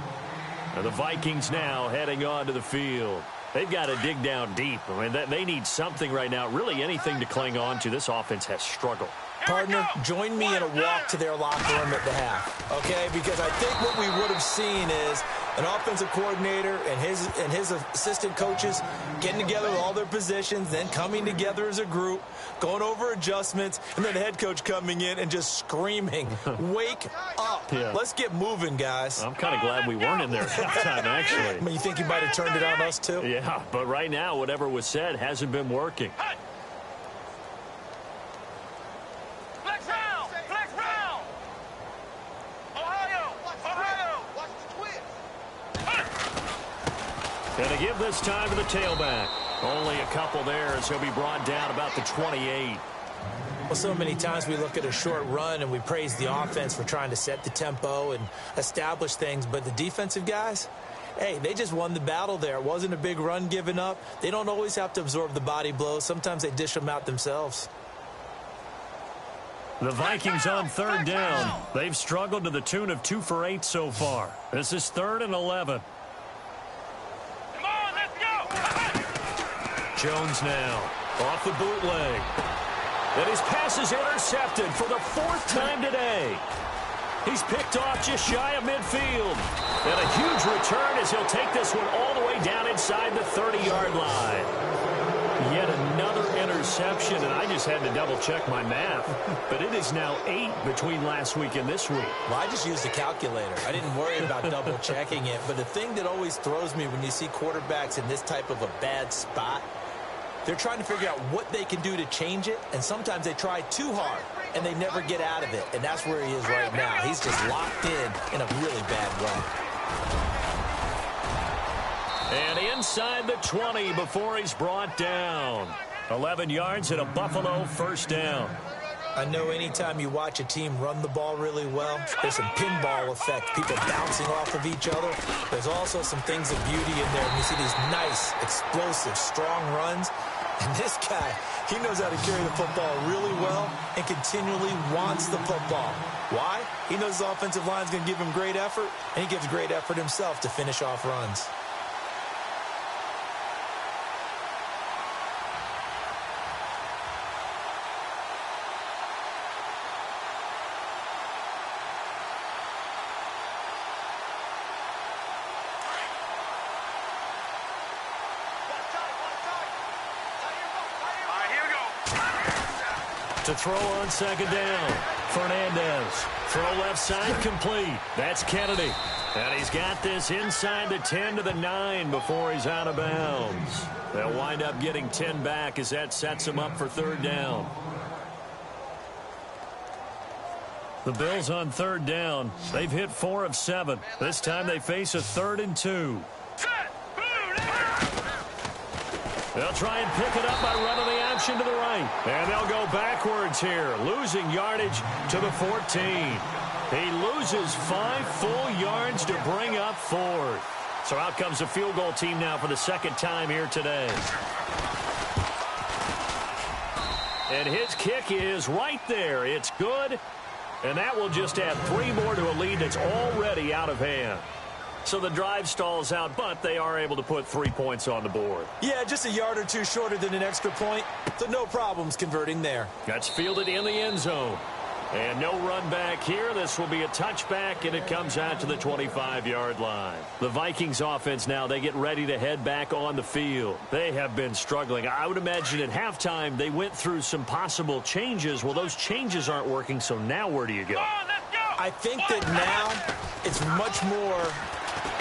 B: And the Vikings now heading onto the field. They've got to dig down deep. I mean, they need something right now, really anything to cling on to. This offense has struggled.
C: Partner, join me in a walk to their locker room at the half, okay? Because I think what we would have seen is an offensive coordinator and his assistant coaches getting together with all their positions, then coming together as a group, going over adjustments, and then the head coach coming in and just screaming, wake up.
B: Yeah.
C: Let's get moving, guys.
B: I'm kind of glad we weren't in there at halftime, actually.
C: I mean, you think you might have turned it on us, too?
B: Yeah, but right now, whatever was said hasn't been working. Going to give this time to the tailback. Only a couple there as he'll be brought down about the 28.
C: Well, so many times we look at a short run and we praise the offense for trying to set the tempo and establish things, but the defensive guys, hey, they just won the battle there. It wasn't a big run given up. They don't always have to absorb the body blows. Sometimes they dish them out themselves.
B: The Vikings on 3rd down. They've struggled to the tune of 2 for 8 so far. This is 3rd and 11. Jones now off the bootleg. And his pass is intercepted for the 4th time today. He's picked off just shy of midfield. And a huge return as he'll take this one all the way down inside the 30-yard line. Yet another interception, and I just had to double-check my math. But it is now 8 between last week and this week.
C: Well, I just used a calculator. I didn't worry about double-checking it. But the thing that always throws me when you see quarterbacks in this type of a bad spot, they're trying to figure out what they can do to change it, and sometimes they try too hard, and they never get out of it. And that's where he is right now. He's just locked in a really bad run.
B: And inside the 20 before he's brought down. 11 yards and a Buffalo first down.
C: I know anytime you watch a team run the ball really well, there's some pinball effect, people bouncing off of each other. There's also some things of beauty in there. And you see these nice, explosive, strong runs. And this guy, he knows how to carry the football really well and continually wants the football. Why? He knows his offensive line is going to give him great effort, and he gives great effort himself to finish off runs.
B: To throw on second down, Fernandez. Throw left side complete. That's Kennedy. And he's got this inside the 10 to the 9 before he's out of bounds. They'll wind up getting 10 back as that sets him up for third down. The Bills on third down. They've hit 4 of 7. This time they face a 3rd and 2. They'll try and pick it up by running the option to the right. And they'll go backwards here, losing yardage to the 14. He loses 5 full yards to bring up 4th. So out comes the field goal team now for the second time here today. And his kick is right there. It's good. And that will just add 3 more to a lead that's already out of hand. So the drive stalls out, but they are able to put 3 points on the board.
C: Yeah, just a yard or two shorter than an extra point, so no problems converting there.
B: That's fielded in the end zone. And no run back here. This will be a touchback, and it comes out to the 25-yard line. The Vikings offense now, they get ready to head back on the field. They have been struggling. I would imagine at halftime they went through some possible changes. Well, those changes aren't working, so now where do you go?
C: I think that now it's much more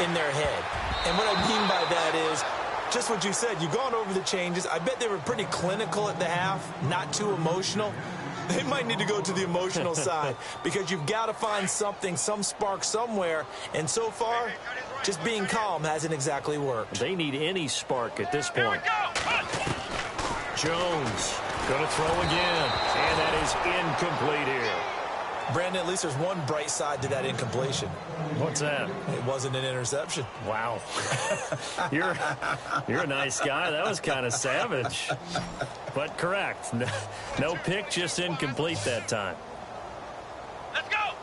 C: in their head. And what I mean by that is just what you said. You've gone over the changes. I bet they were pretty clinical at the half, not too emotional. They might need to go to the emotional side because you've got to find something, some spark somewhere. And so far, just being calm hasn't exactly worked.
B: They need any spark at this point. Jones going to throw again. And that is incomplete here.
C: Brandon, at least there's one bright side to that incompletion.
B: What's that?
C: It wasn't an interception.
B: Wow. You're a nice guy. That was kind of savage. But correct. No pick, just incomplete that time.
D: Let's go.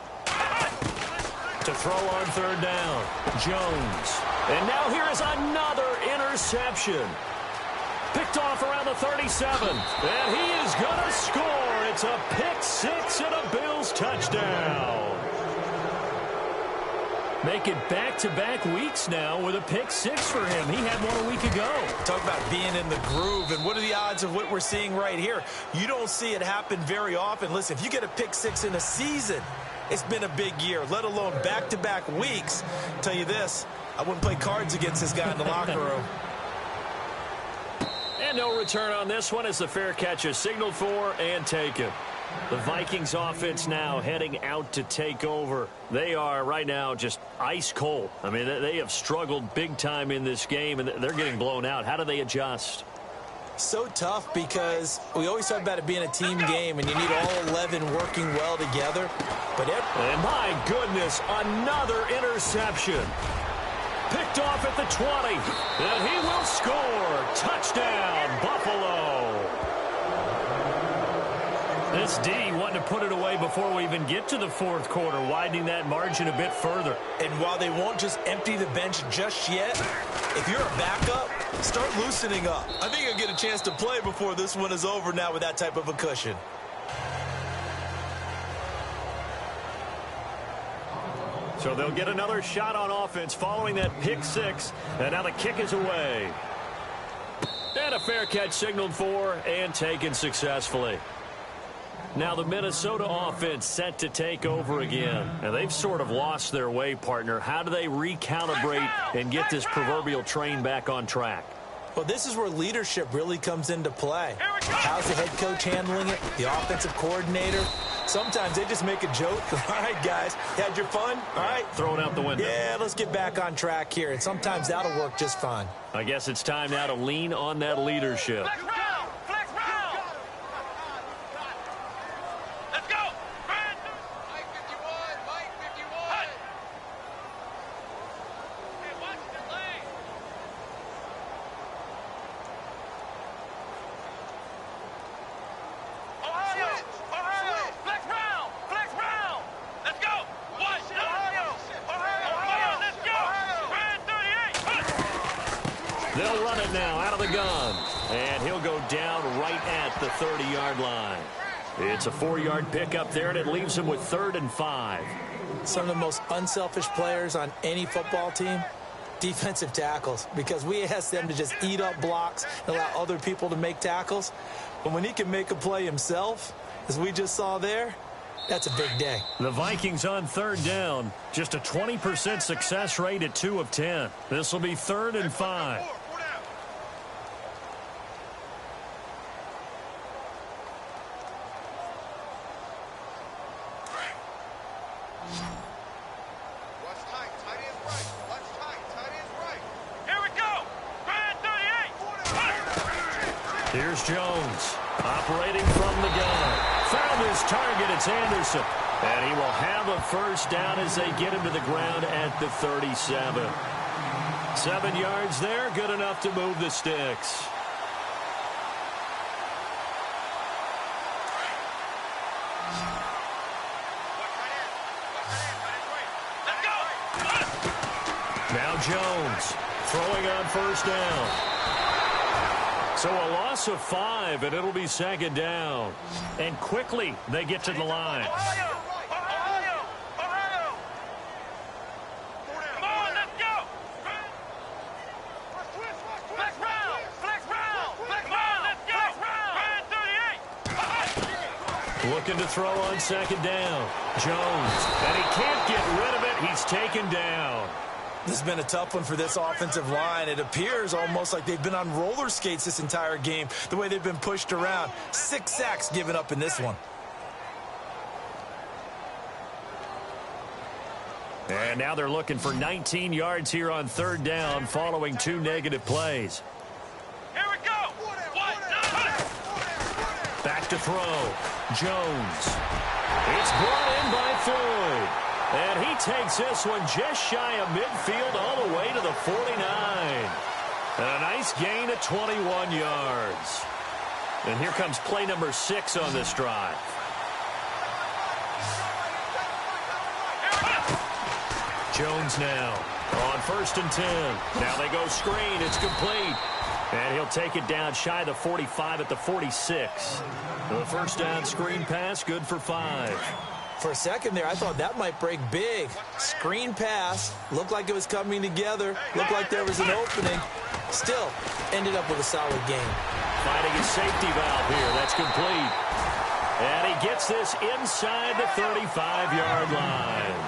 B: To throw on third down, Jones. And now here is another interception. Picked off around the 37. And he is going to score. It's a pick six and a Bills touchdown. Make it back-to-back weeks now with a pick six for him. He had one a week ago.
C: Talk about being in the groove, and what are the odds of what we're seeing right here? You don't see it happen very often. Listen, if you get a pick six in a season, it's been a big year, let alone back-to-back weeks. I'll tell you this, I wouldn't play cards against this guy in the locker room.
B: And no return on this one as the fair catch is signaled for and taken. The Vikings offense now heading out to take over. They are right now just ice cold. I mean, they have struggled big time in this game, and they're getting blown out. How do they adjust?
C: So tough because we always talk about it being a team game, and you need all 11 working well together.
B: And my goodness, another interception. Picked off at the 20, and he will score. Touchdown, Buffalo. This D wanting to put it away before we even get to the fourth quarter, widening that margin a bit further.
C: And while they won't just empty the bench just yet, if you're a backup, start loosening up. I think you'll get a chance to play before this one is over now with that type of a cushion.
B: So they'll get another shot on offense following that pick six. And now the kick is away. And a fair catch signaled for and taken successfully. Now the Minnesota offense set to take over again. And they've sort of lost their way, partner. How do they recalibrate and get this proverbial train back on track?
C: Well, this is where leadership really comes into play. How's the head coach handling it? The offensive coordinator? Sometimes they just make a joke. All right, guys, had your fun? All right.
B: Throw it out the window.
C: Yeah, let's get back on track here. And sometimes that'll work just fine.
B: I guess it's time now to lean on that leadership.
D: Flex round! Flex round! Let's go! Mike 51! Mike 51! Hey, watch the lane! Ohio! Ohio! Flex round! Flex round! Let's go! Watch Ohio! Ohio! Let's go! Brand 38!
B: They'll run it now out of the gun. And he'll go down right at the 30-yard line. It's a 4-yard pickup there, and it leaves him with 3rd and 5.
C: Some of the most unselfish players on any football team, defensive tackles, because we ask them to just eat up blocks and allow other people to make tackles. But when he can make a play himself, as we just saw there, that's a big day.
B: The Vikings on 3rd down. Just a 20% success rate at 2 of 10. This will be 3rd and 5.
D: Here we go! Brand 38!
B: Here's Jones, operating from the gun. Found his target, it's Anderson. And he will have a 1st down as they get him to the ground at the 37. 7 yards there, good enough to move the sticks. Now Jones throwing on 1st down. So a loss of 5, and it'll be 2nd down. And quickly they get to the line.
D: Ohio! Ohio! Ohio! Come on, let's go! Flex round! Flex round! Flex round! Let's go! Brand 38!
B: Looking to throw on 2nd down. Jones, and he can't get rid of it. He's taken down.
C: This has been a tough one for this offensive line. It appears almost like they've been on roller skates this entire game, the way they've been pushed around. 6 sacks given up in this one.
B: And now they're looking for 19 yards here on 3rd down following 2 negative plays.
D: Here we go!
B: Back to throw. Jones. It's brought in by Floyd. And he takes this one just shy of midfield all the way to the 49. And a nice gain of 21 yards. And here comes play number 6 on this drive. Jones now on 1st and 10. Now they go screen. It's complete. And he'll take it down shy of the 45 at the 46. The 1st down screen pass, good for 5.
C: For a second there, I thought that might break big. Screen pass, looked like it was coming together, looked like there was an opening. Still, ended up with a solid game.
B: Finding a safety valve here, that's complete. And he gets this inside the 35-yard line.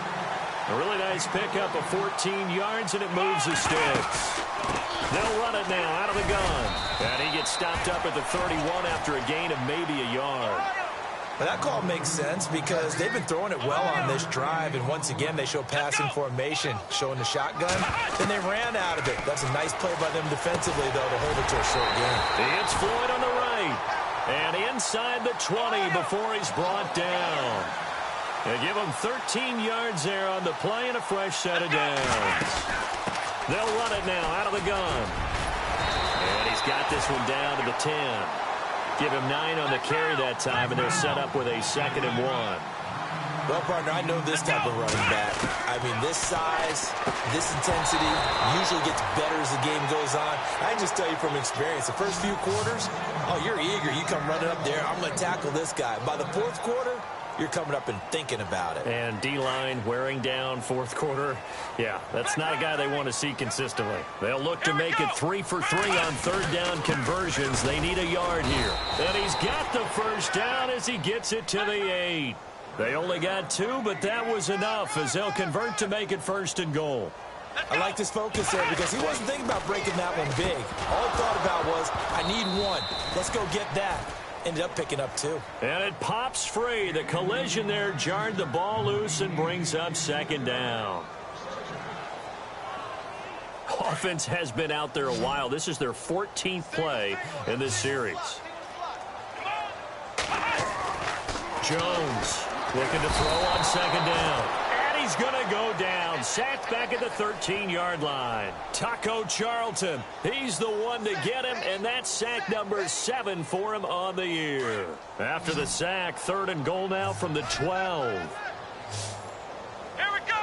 B: A really nice pickup of 14 yards, and it moves the sticks. They'll run it now out of the gun. And he gets stopped up at the 31 after a gain of maybe a yard.
C: But that call makes sense because they've been throwing it well on this drive, and once again they show passing formation, showing the shotgun. Then they ran out of it. That's a nice play by them defensively, though, to hold it to a short game.
B: It's Floyd on the right. And inside the 20 before he's brought down. They give him 13 yards there on the play and a fresh set of downs. They'll run it now out of the gun. And he's got this one down to the 10. Give him 9 on the carry that time, and they're set up with a 2nd and 1.
C: Well, partner, I know this type of running back. I mean, this size, this intensity usually gets better as the game goes on. I can just tell you from experience, the first few quarters, oh, you're eager. You come running up there, I'm going to tackle this guy. By the 4th quarter, you're coming up and thinking about it.
B: And D-line wearing down 4th quarter. Yeah, that's not a guy they want to see consistently. They'll look to make it 3 for 3 on 3rd down conversions. They need a yard here. And he's got the 1st down as he gets it to the 8. They only got 2, but that was enough as they'll convert to make it 1st and goal.
C: I like this focus there because he wasn't thinking about breaking that one big. All he thought about was, I need 1. Let's go get that. ended up picking up 2.
B: And it pops free. The collision there jarred the ball loose and brings up second down. Offense has been out there a while. This is their 14th play in this series. Jones looking to throw on second down. And he's going to go down. Sacked back at the 13-yard line. Taco Charlton, he's the one to get him, and that's sack number 7 for him on the year. After the sack, 3rd and goal now from the 12.
D: Here we go.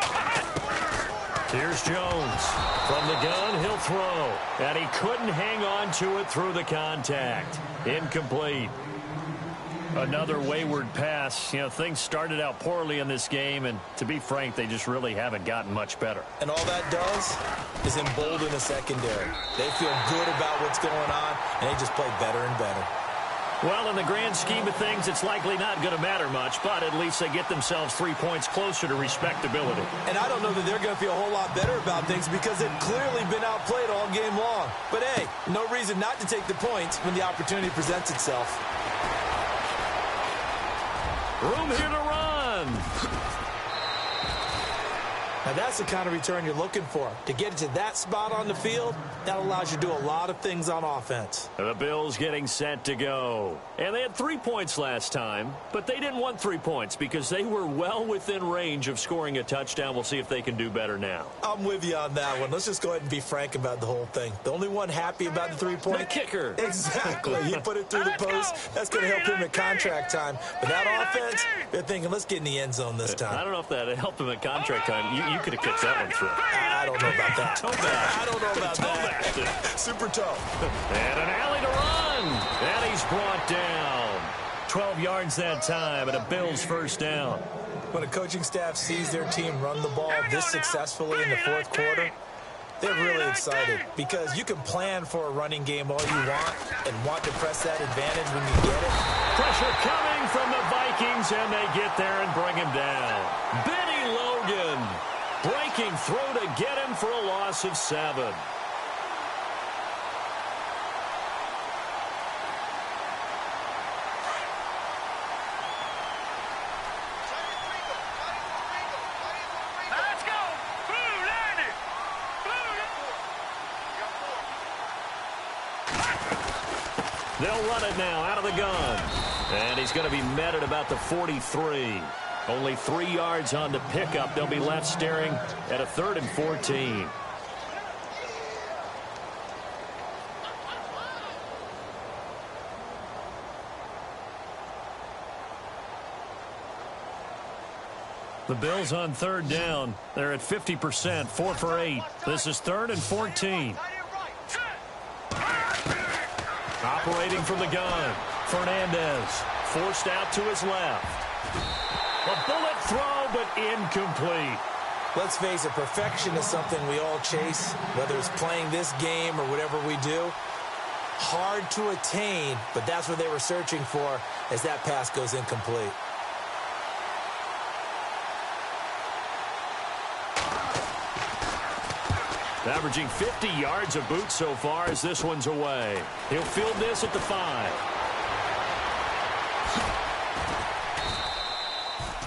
B: Here's Jones. From the gun, he'll throw. And he couldn't hang on to it through the contact. Incomplete. Another wayward pass. You know, things started out poorly in this game, and to be frank, they just really haven't gotten much better.
C: And all that does is embolden the secondary. They feel good about what's going on, and they just play better and better.
B: Well, in the grand scheme of things, it's likely not going to matter much, but at least they get themselves 3 points closer to respectability.
C: And I don't know that they're going to feel a whole lot better about things because they've clearly been outplayed all game long. But, hey, no reason not to take the points when the opportunity presents itself.
B: Room here to run.
C: Now, that's the kind of return you're looking for. To get to that spot on the field, that allows you to do a lot of things on offense.
B: The Bills getting set to go. And they had 3 points last time, but they didn't want 3 points because they were well within range of scoring a touchdown. We'll see if they can do better now.
C: I'm with you on that one. Let's just go ahead and be frank about the whole thing. The only one happy about the 3-point?
B: The kicker.
C: Exactly. He put it through the post. That's going to help him at contract time. But that offense, they're thinking, let's get in the end zone this time.
B: I don't know if that helped him at contract time. You could have kicked that one through.
C: I don't know about that. I don't know about that. Super toe.
B: And an alley to run. And he's brought down. 12 yards that time, and a Bills first down.
C: When a coaching staff sees their team run the ball this successfully in the fourth quarter, they're really excited because you can plan for a running game all you want and want to press that advantage when you get it.
B: Pressure coming from the Vikings, and they get there and bring him down. Benny Logan breaking through to get him for a loss of 7.
D: Let's go. Blue landed.
B: They'll run it now out of the gun. And he's going to be met at about the 43. Only 3 yards on the pickup. They'll be left staring at a 3rd and 14. The Bills on 3rd down. They're at 50%, 4 for 8. This is 3rd and 14. Operating from the gun. Fernandez forced out to his left. A bullet throw, but incomplete.
C: Let's face it, perfection is something we all chase, whether it's playing this game or whatever we do. Hard to attain, but that's what they were searching for as that pass goes incomplete.
B: Averaging 50 yards of boot so far as this one's away. He'll field this at the 5.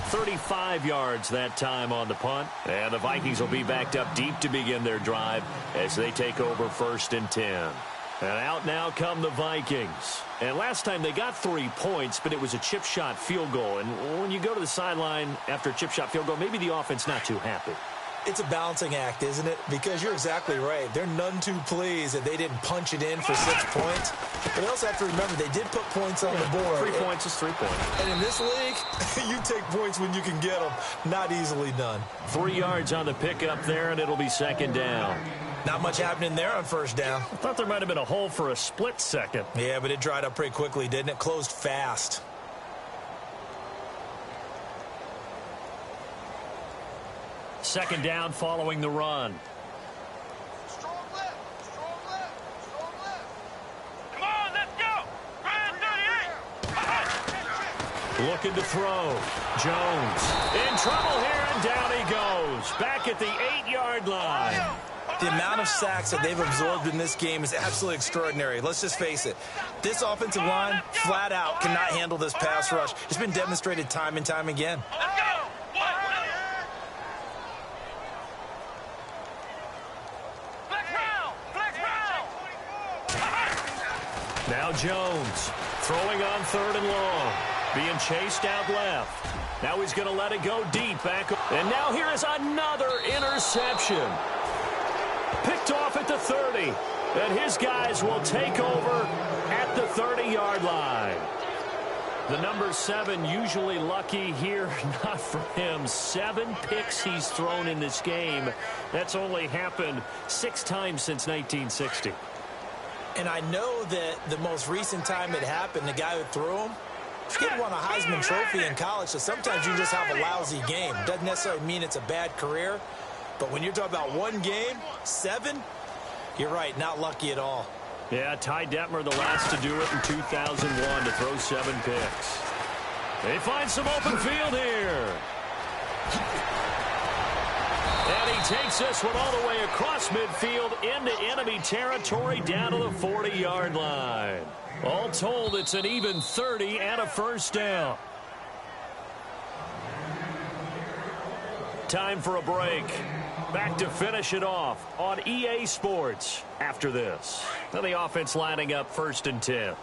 B: 35 yards that time on the punt. And the Vikings will be backed up deep to begin their drive as they take over 1st and 10. And out now come the Vikings. And last time they got 3 points, but it was a chip shot field goal. And when you go to the sideline after a chip shot field goal, maybe the offense not too happy.
C: It's a balancing act, isn't it? Because you're exactly right. They're none too pleased that they didn't punch it in for 6 points. But they also have to remember they did put points on the board.
B: 3 points is 3 points.
C: And in this league, you take points when you can get them. Not easily done.
B: 3 yards on the pickup there, and it'll be 2nd down.
C: Not much happening there on 1st down.
B: I thought there might have been a hole for a split second.
C: Yeah, but it dried up pretty quickly, didn't it? Closed fast.
B: Second down following the run.
D: Strong left. Strong left. Strong left. Come on, let's go. Ryan 38.
B: Looking to throw. Jones in trouble here, and down he goes. Back at the 8-yard line.
C: The amount of sacks that they've absorbed in this game is absolutely extraordinary. Let's just face it. This offensive line, flat out, cannot handle this pass rush. It's been demonstrated time and time again.
D: Let's go. Flex round. Flex round.
B: Now Jones throwing on 3rd and long. Being chased out left. Now he's going to let it go deep back. And now here is another interception. Picked off at the 30. And his guys will take over at the 30-yard line. The number 7 usually lucky here. Not for him. 7 picks he's thrown in this game. That's only happened 6 times since 1960.
C: And I know that the most recent time it happened, the guy who threw him, he won a Heisman Trophy in college, so sometimes you just have a lousy game. Doesn't necessarily mean it's a bad career, but when you're talking about one game, 7, you're right, not lucky at all.
B: Yeah, Ty Detmer, the last to do it in 2001, to throw 7 picks. They find some open field here. And he takes this one all the way across midfield into enemy territory down to the 40-yard line. All told, it's an even 30 and a first down. Time for a break. Back to finish it off on EA Sports after this. Now the offense lining up 1st and 10.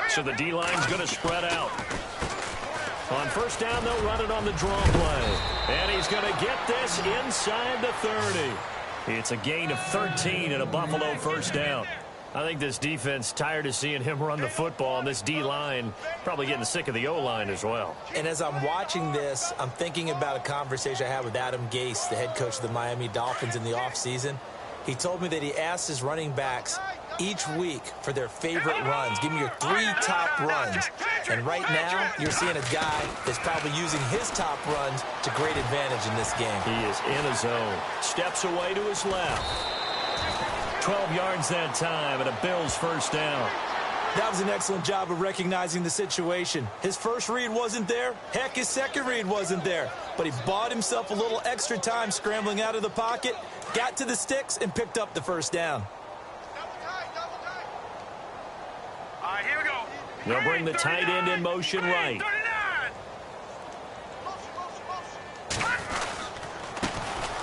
B: So the D-line's going to spread out. On 1st down, they'll run it on the draw play. And he's going to get this inside the 30. It's a gain of 13 and a Buffalo 1st down. I think this defense tired of seeing him run the football, and this D-line probably getting sick of the O-line as well.
C: And as I'm watching this, I'm thinking about a conversation I had with Adam Gase, the head coach of the Miami Dolphins in the offseason. He told me that he asked his running backs each week for their favorite runs. Give me your 3 top runs. And right now, you're seeing a guy that's probably using his top runs to great advantage in this game.
B: He is in a zone. Steps away to his left. 12 yards that time, and a Bills 1st down.
C: That was an excellent job of recognizing the situation. His first read wasn't there. Heck, his second read wasn't there. But he bought himself a little extra time scrambling out of the pocket, got to the sticks, and picked up the 1st down.
D: All right, here we go.
B: They'll bring the tight end in motion right.
D: 39.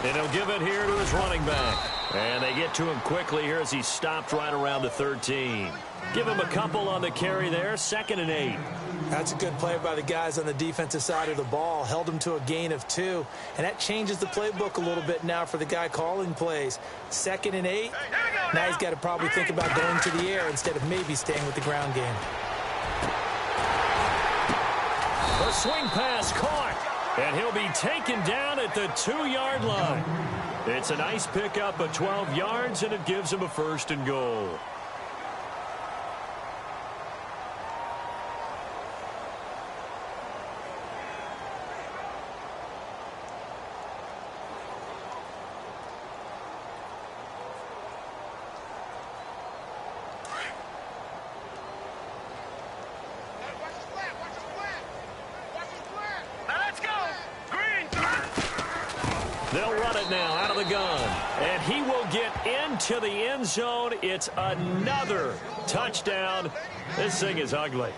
B: And he'll give it here to his running back. And they get to him quickly here as he stopped right around the 13. Give him a couple on the carry there. 2nd and 8.
C: That's a good play by the guys on the defensive side of the ball. Held him to a gain of 2. And that changes the playbook a little bit now for the guy calling plays. 2nd and 8. Now he's got to probably think about going to the air instead of maybe staying with the ground game.
B: A swing pass caught. And he'll be taken down at the 2-yard line. It's a nice pickup of 12 yards, and it gives him a 1st and goal. They'll run it now out of the gun. And he will get into the end zone. It's another touchdown. This thing is ugly.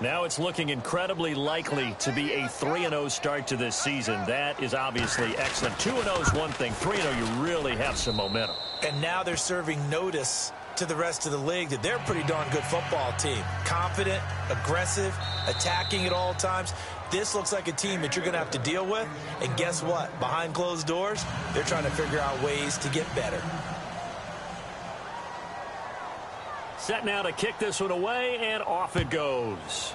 B: Now it's looking incredibly likely to be a 3-0 start to this season. That is obviously excellent. 2-0 is one thing. 3-0, you really have some momentum.
C: And now they're serving notice to the rest of the league that they're a pretty darn good football team. Confident, aggressive, attacking at all times. This looks like a team that you're going to have to deal with. And guess what? Behind closed doors, they're trying to figure out ways to get better.
B: Set now to kick this one away, and off it goes.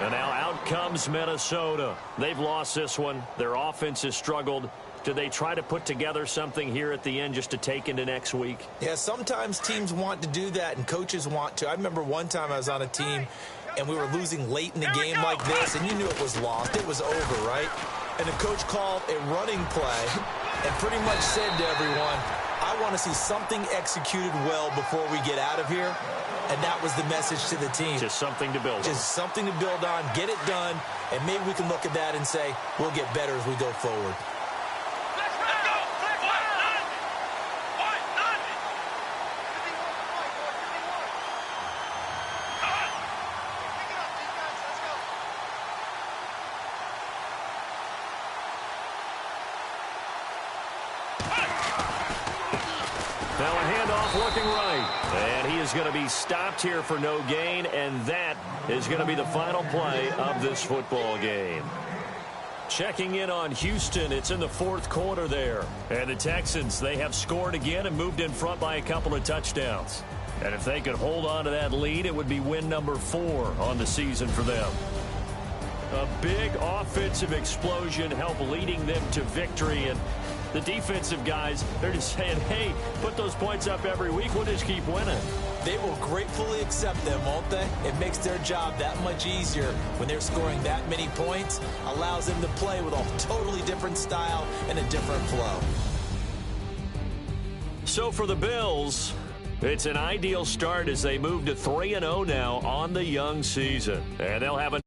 B: And now out comes Minnesota. They've lost this one. Their offense has struggled. Do they try to put together something here at the end just to take into next week?
C: Yeah, sometimes teams want to do that, and coaches want to. I remember one time I was on a team, and we were losing late in the game like this, and you knew it was lost. It was over, right? And the coach called a running play and pretty much said to everyone, I want to see something executed well before we get out of here. And that was the message to the team.
B: Just something to build on.
C: Just something to build on, get it done, and maybe we can look at that and say, we'll get better as we go forward.
D: Let's go!
B: Now a handoff looking right. And he is going to be stopped here for no gain, and that is going to be the final play of this football game. Checking in on Houston, it's in the fourth quarter there. And the Texans, they have scored again and moved in front by a couple of touchdowns. And if they could hold on to that lead, it would be win number 4 on the season for them. A big offensive explosion helped leading them to victory, and the defensive guys, they're just saying, hey, put those points up every week, we'll just keep winning.
C: They will gratefully accept them, won't they? It makes their job that much easier when they're scoring that many points, allows them to play with a totally different style and a different flow.
B: So for the Bills, it's an ideal start as they move to 3-0 now on the young season. And they'll have a